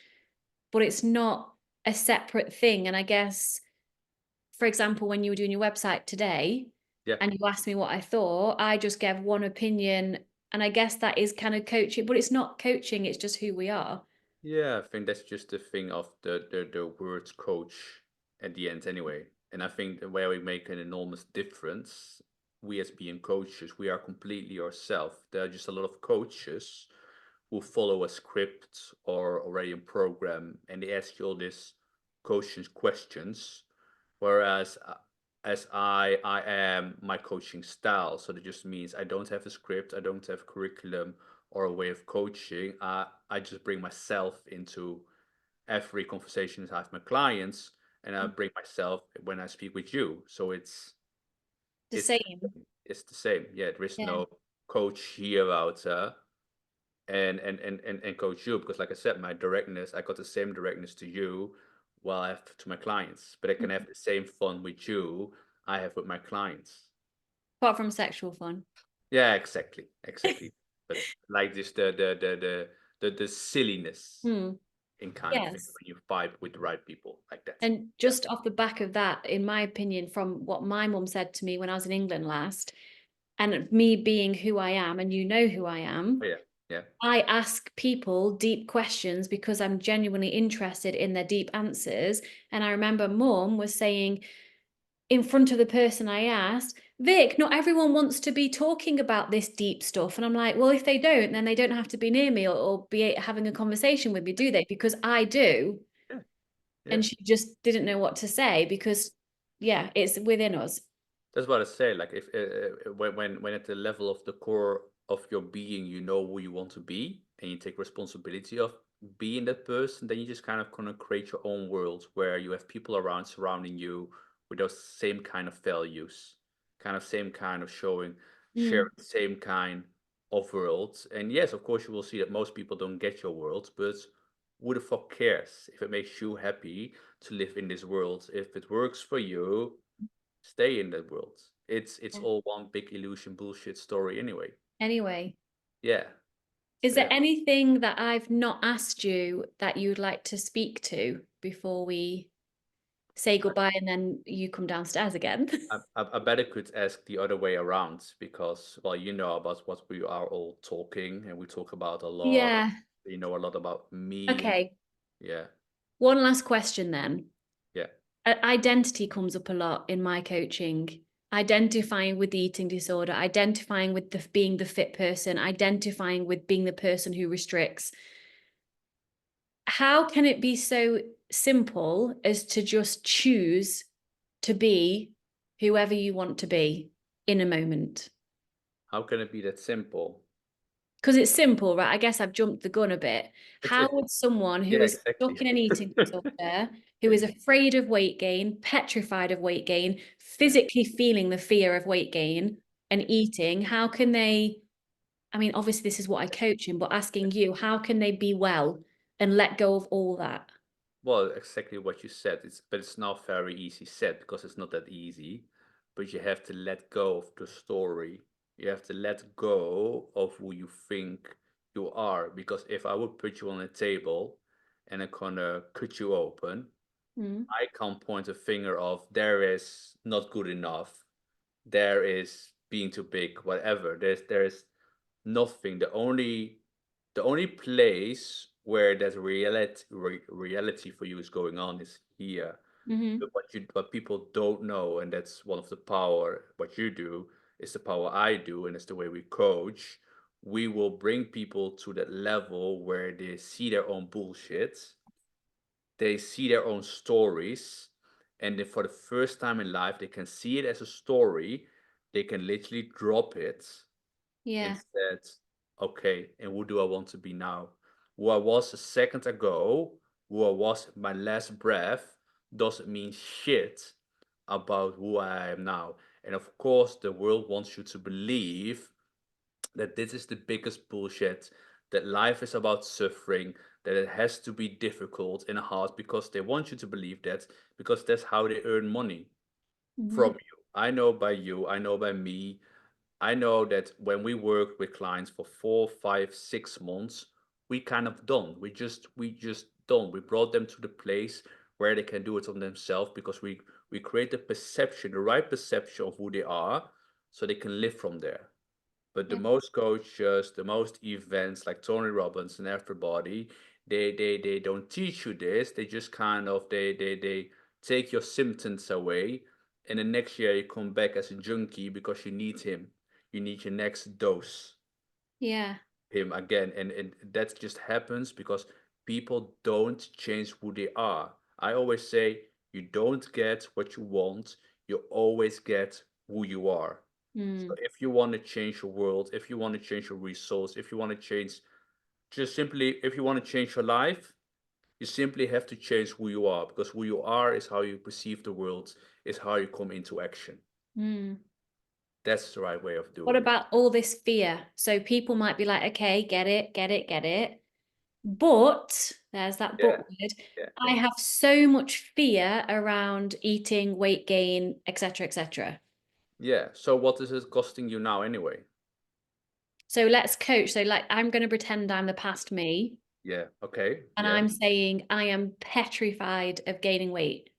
but it's not a separate thing. And I guess, for example, when you were doing your website today yeah. and you asked me what I thought, I just gave one opinion. And I guess that is kind of coaching, but it's not coaching, it's just who we are. Yeah, I think that's just the thing of the words coach at the end anyway. And I think the where we make an enormous difference, we as being coaches, we are completely ourselves. There are just a lot of coaches who follow a script or already a program and they ask you all these coaching questions. Whereas as I am my coaching style. So that just means I don't have a script, I don't have curriculum or a way of coaching. I just bring myself into every conversation I have with my clients. and I bring myself when I speak with you. So The it's same. it's the same. Yeah, there is Yeah. no coach here about and coach you, because like I said, my directness, I got the same directness to you while I have to my clients, but I can have the same fun with you I have with my clients. Apart from sexual fun. Yeah, exactly, exactly. But like this, the silliness Hmm. in kind of thing Yes. when you vibe with the right people, like that. And Yeah. just off the back of that, in my opinion, from what my mum said to me when I was in England last, and me being who I am, and you know who I Oh, am, yeah, yeah, I ask people deep questions because I'm genuinely interested in their deep answers. And I remember mum was saying in front of the person I asked, Vic, not everyone wants to be talking about this deep stuff. And I'm like, well, if they don't, then they don't have to be near me or be having a conversation with me, do they? Because I do. yeah, yeah. And she just didn't know what to say because, yeah, it's within us. That's what I say. Like if when at the level of the core of your being, you know who you want to be, and you take responsibility of being that person, then you just kind of gonna create your own world where you have people around surrounding you with those same kind of values, kind of same kind of showing, share Mm, the same kind of worlds. And yes, of course, you will see that most people don't get your world, but who the fuck cares if it makes you happy to live in this world? If it works for you, stay in that world. It's yeah. all one big illusion bullshit story anyway. Anyway, Yeah. is So there yeah. anything that I've not asked you that you'd like to speak to before we say goodbye and then you come downstairs again? I better could ask the other way around because well you know about what we are all talking and we talk about a lot. Yeah. You know a lot about me and Okay. yeah, One last question then. yeah. Identity comes up a lot in my coaching. Identifying with the eating disorder, identifying with the being the fit person, identifying with being the person who restricts. How can it be so simple as to just choose to be whoever you want to be in a moment? How can it be that simple? Because it's simple, right? I guess I've jumped the gun a bit. How It's would someone who yeah, is exactly. stuck in an eating disorder, who is afraid of weight gain, petrified of weight gain, Yeah. physically feeling the fear of weight gain and eating, how can they? I mean, obviously, this is what I coach in, but asking you, how can they be well and let go of all that? Well, exactly what you said. But it's not very easy said because it's not that easy. But you have to let go of the story. You have to let go of who you think you are. Because if I would put you on a table and I'm gonna cut you open, Mm, I can't point a finger of there is not good enough, there is being too big, whatever. There's nothing. The only place where that reality for you is going on is here. mm-hmm. But what people don't know, and that's one of the power. What you do is the power I do, and it's the way we coach. We will bring people to that level where they see their own bullshit, they see their own stories, and then for the first time in life, they can see it as a story. They can literally drop it and Yeah, said, okay, and who do I want to be now? Who I was a second ago, who I was my last breath, doesn't mean shit about who I am now. And of course, the world wants you to believe that this is the biggest bullshit, that life is about suffering, that it has to be difficult and hard because they want you to believe that because that's how they earn money mm-hmm. from you. I know by you, I know by me, I know that when we work with clients for 4, 5, 6 months, we kind of done. We just done. We brought them to the place where they can do it on themselves because we create the perception, the right perception of who they are, so they can live from there. But the Yeah, most coaches, the most events like Tony Robbins and everybody, they don't teach you this. They just kind of they take your symptoms away, and the next year you come back as a junkie because you need him. You need your next dose yeah, him again, and that just happens because people don't change who they are. I always say you don't get what you want, you always get who you are. So mm, if you want to change your world, if you want to change your results, if you want to change just simply if you want to change your life, You simply have to change who you are, because who you are is how you perceive the world, is how you come into action. Mm. That's the right way of What doing it. about all this fear? So people might be like, okay, get it, get it, get it. But there's that Yeah, but word. yeah, I yeah. have so much fear around eating, weight gain, etc., etc. Yeah. So what is it costing you now anyway? So let's coach. So like I'm going to pretend I'm the past me Yeah. Okay. and Yeah. I'm saying I am petrified of gaining weight.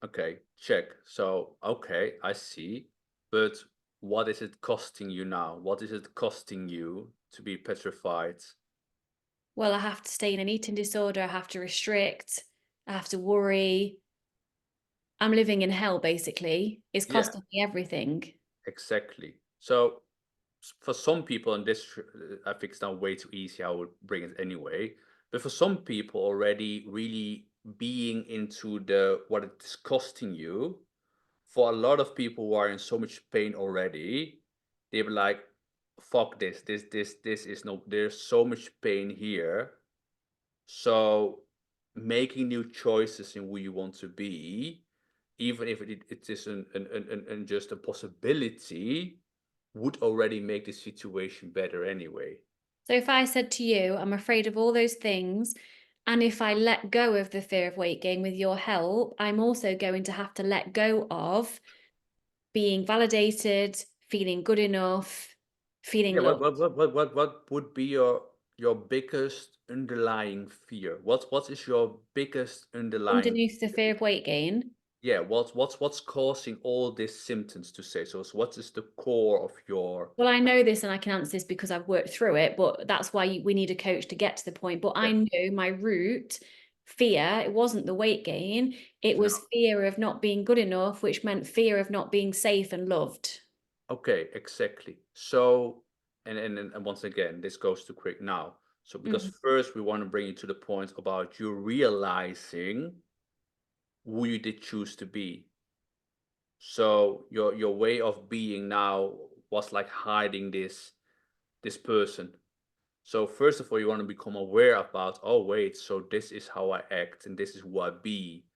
Okay. Check. So, okay, I see. But what is it costing you now? What is it costing you to be petrified? Well, I have to stay in an eating disorder, I have to restrict, I have to worry. I'm living in hell basically. It's Yeah, costing me everything. exactly. So for some people, and this I think it's now way too easy, I would bring it anyway. But for some people already really being into the what it's costing you, for a lot of people who are in so much pain already, they be like, fuck this is no, there's so much pain here. So making new choices in who you want to be, even if it is an just a possibility, would already make the situation better anyway. So if I said to you, I'm afraid of all those things, and if I let go of the fear of weight gain with your help, I'm also going to have to let go of being validated, feeling good enough, feeling Yeah, loved. what would be your biggest underlying fear? What is your biggest underlying Underneath the fear? fear of weight gain. Yeah, what's causing all these symptoms to say? So, what is the core of your Well, I know this and I can answer this because I've worked through it, but that's why we need a coach to get to the point. But yeah, I know my root fear, it wasn't the weight gain, it no. was fear of not being good enough, which meant fear of not being safe and loved. Okay, exactly. So, and once again, this goes too quick now. So, because Mm. first we want to bring you to the point about you realizing who you did choose to be. So your way of being now was like hiding this person. So first of all, you want to become aware about, oh wait, so this is how I act and this is who I be.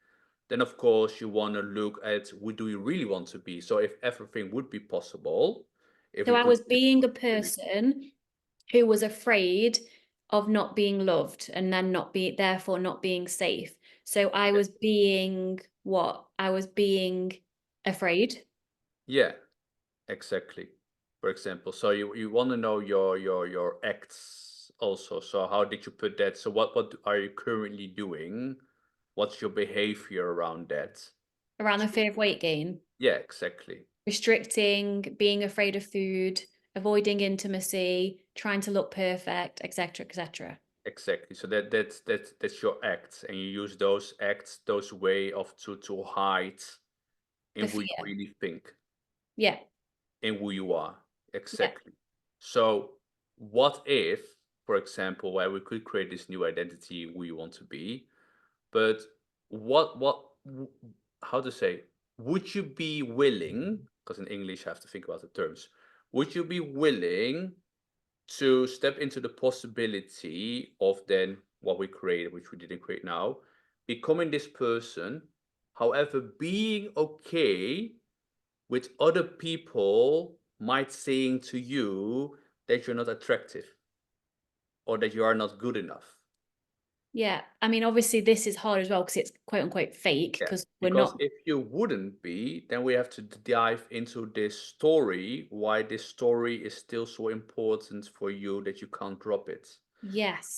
Then of course you want to look at who do you really want to be. So if everything would be possible, if So it I would was be a being a possibility. person who was afraid of not being loved and then not be therefore not being safe. So I was being what? I was being afraid Yeah, exactly. For example, so you want to know your acts also. So how did you put that? So what are you currently doing? What's your behavior around that? around the fear of weight gain. Yeah, exactly. Restricting, being afraid of food, avoiding intimacy, trying to look perfect, etc., etc. Exactly. So that's your acts, and you use those acts, those way of to hide The in who you fear. really think, Yeah. in who you are. Yeah. Exactly. So what if, for example, where we could create this new identity who you want to be, but how to say, would you be willing, because in English I have to think about the terms, would you be willing to step into the possibility of then what we created, which we didn't create now, becoming this person, however, being okay with other people might saying to you that you're not attractive or that you are not good enough. Yeah. I mean, obviously, this is hard as well because it's quote unquote fake Yeah, because we're because not. if you wouldn't be, then we have to dive into this story, why this story is still so important for you that you can't drop it.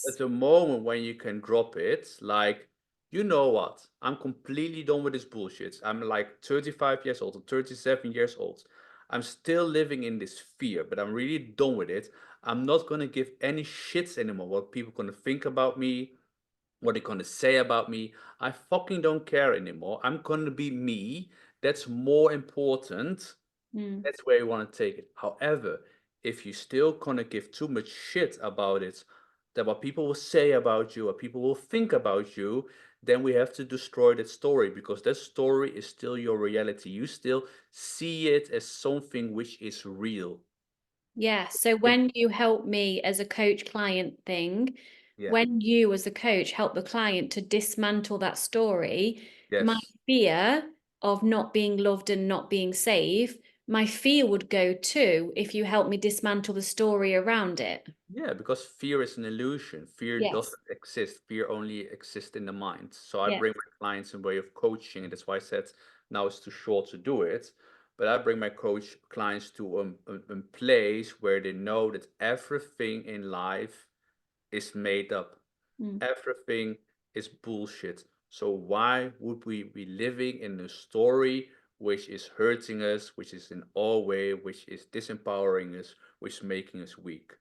At Yes. the moment when you can drop it, like, you know what? I'm completely done with this bullshit. I'm like 35 years old or 37 years old. I'm still living in this fear, but I'm really done with it. I'm not gonna give any shits anymore what people gonna think about me, what they're gonna say about me. I fucking don't care anymore. I'm gonna be me. That's more important. Mm. That's where you want to take it. However, if you still gonna give too much shit about it, that what people will say about you, what people will think about you, then we have to destroy that story, because that story is still your reality. You still see it as something which is real. Yeah. So when you help me as a coach client thing, Yeah. when you as a coach help the client to dismantle that story, my Yes. fear of not being loved and not being safe, my fear would go too if you help me dismantle the story around it. Yeah, because fear is an illusion. Fear Yes. doesn't exist. Fear only exists in the mind. So I Yes. bring my clients in way of coaching, and that's why I said now it's too short to do it. But I bring my coach clients to a place where they know that everything in life is made up. Mm. Everything is bullshit. So why would we be living in a story which is hurting us, which is in our way, which is disempowering us, which is making us weak?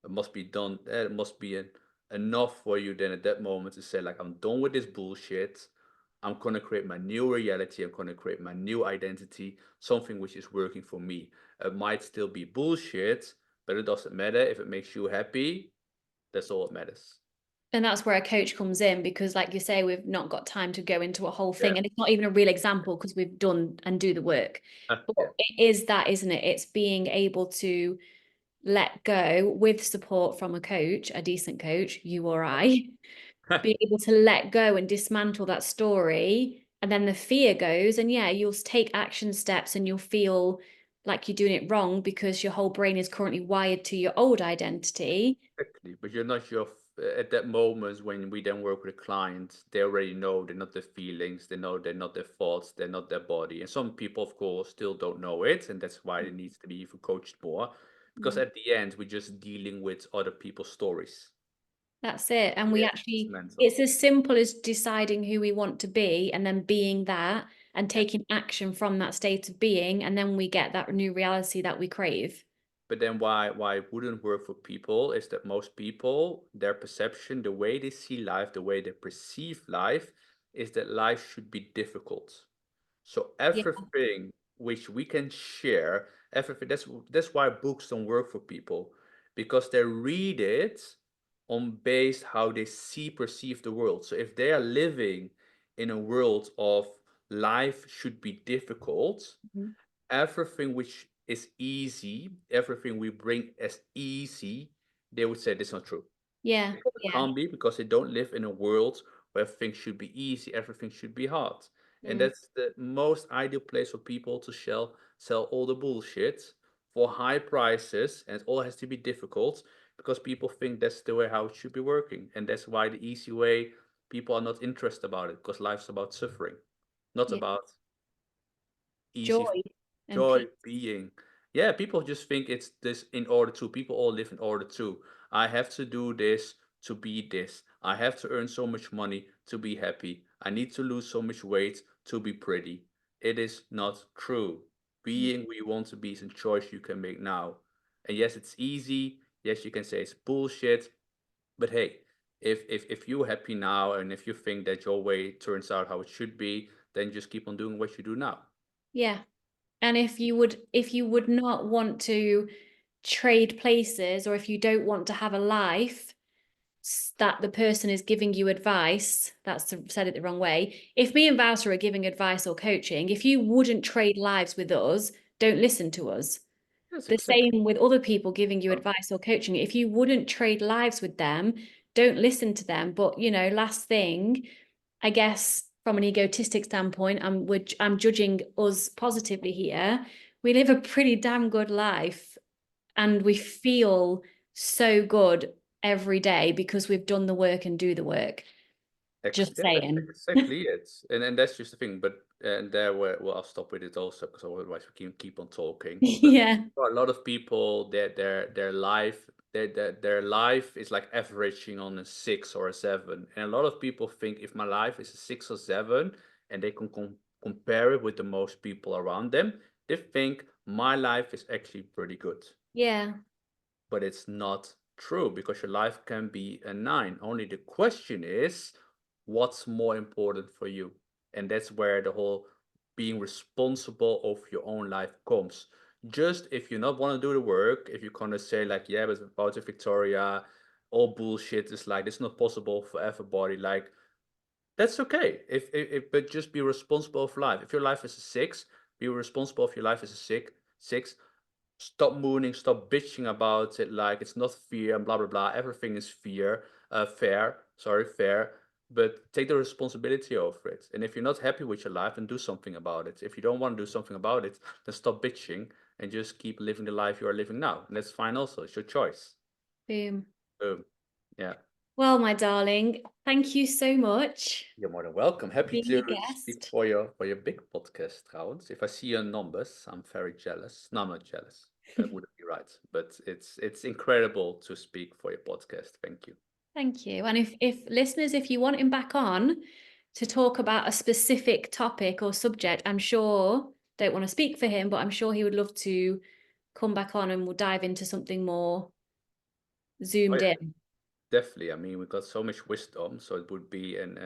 It must be done. It must be enough for you then at that moment to say like, I'm done with this bullshit. I'm gonna create my new reality. I'm gonna create my new identity, something which is working for me. It might still be bullshit, but it doesn't matter if it makes you happy. That's all that matters. And that's where a coach comes in because, like you say, we've not got time to go into a whole Yeah. thing. And it's not even a real example because we've done and do the work. But Yeah. it is that, isn't it? It's being able to let go with support from a coach, a decent coach, you or I, be able to let go and dismantle that story. And then the fear goes, and yeah, you'll take action steps and you'll feel like you're doing it wrong because your whole brain is currently wired to your old identity. Exactly, but you're not at that moment when we then work with a client, they already know they're not their feelings, they know they're not their thoughts, they're not their body. And some people, of course, still don't know it, and that's why it needs to be even coached more. Because Yeah. at the end, we're just dealing with other people's stories. That's it. And we Yeah, it's actually, mental. it's as simple as deciding who we want to be and then being that and Yeah. taking action from that state of being. And then we get that new reality that we crave. But then why it wouldn't work for people is that most people, their perception, the way they see life, the way they perceive life, is that life should be difficult. So Yeah. everything which we can share, everything that's why books don't work for people, because they read it on based how they see perceive the world. So if they are living in a world of life should be difficult, Mhm. everything which is easy, everything we bring as easy, they would say this is not true. Yeah. Because it Yeah. can't be, because they don't live in a world where things should be easy, everything should be hard. And Mm. that's the most ideal place for people to sell all the bullshit for high prices, and it all has to be difficult because people think that's the way how it should be working. And that's why the easy way, people are not interested about it, because life's about suffering, not Yeah. about easy Joy and joy peace. being. Yeah, people just think it's this in order to. People all live in order to. I have to do this to be this. I have to earn so much money to be happy. I need to lose so much weight to be pretty. It is not true. Mm. Being who you want to be is a choice you can make now. And yes, it's easy. Yes, you can say it's bullshit. But hey, if you're happy now and if you think that your way turns out how it should be, then just keep on doing what you do now. Yeah. And if you would not want to trade places, or if you don't want to have a life that the person is giving you advice, said it the wrong way. If me and Wouter are giving advice or coaching, if you wouldn't trade lives with us, don't listen to us. Yes, The exactly. same with other people giving you advice or coaching. If you wouldn't trade lives with them, don't listen to them. But last thing, I guess from an egotistic standpoint, I'm judging us positively here. We live a pretty damn good life and we feel so good every day because we've done the work and do the work. Just Yeah, that's saying. exactly it. And that's just the thing. But and there, well, I'll stop with it also because otherwise we can keep on talking. But Yeah. for a lot of people, their life, their life is like averaging on a 6 or a 7. And a lot of people think if my life is a 6 or 7, and they can compare it with the most people around them, they think my life is actually pretty good. Yeah. But it's not true because your life can be a 9. Only the question is, what's more important for you? And that's where the whole being responsible of your own life comes. Just if you not want to do the work, if you're gonna say like, yeah, but about the Victoria, all bullshit is like it's not possible for everybody. Like that's okay. If but just be responsible of life. If your life is a 6, be responsible if your life is a 6. Stop mooning, stop bitching about it like it's not fear and blah blah blah. Everything is fair, but take the responsibility over it. And if you're not happy with your life, then do something about it. If you don't want to do something about it, then stop bitching and just keep living the life you are living now. And that's fine also. It's your choice. Boom. Boom. Yeah. Well, my darling, thank you so much You're more than welcome. for Happy being to a speak guest. for your big podcast, trouwens. If I see your numbers, I'm very jealous. No, I'm not jealous. That wouldn't be right. But it's incredible to speak for your podcast. Thank you. Thank you. And if listeners, if you want him back on to talk about a specific topic or subject, I'm sure, don't want to speak for him, but I'm sure he would love to come back on and we'll dive into something more Oh zoomed yeah, in. definitely. I mean, we've got so much wisdom, so it would be an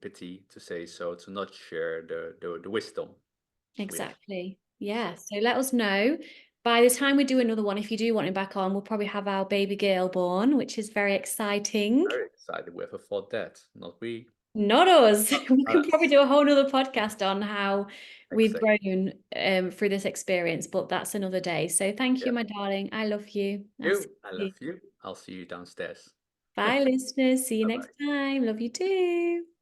pity to say so to not share the wisdom we have. Exactly. Yeah. So So let us know. By the time we do another one, if you do want him back on, we'll probably have our baby girl born, which is very exciting. very excited. Whoever thought that? Not we. Not us. We Not can probably us. do a whole nother podcast on how we've Exactly. grown through this experience, but that's another day. So thank Yeah. you, my darling. I love you. I'll see You. I you. love you. I'll see you downstairs. Bye, listeners. See you Bye next bye. time. Love you too.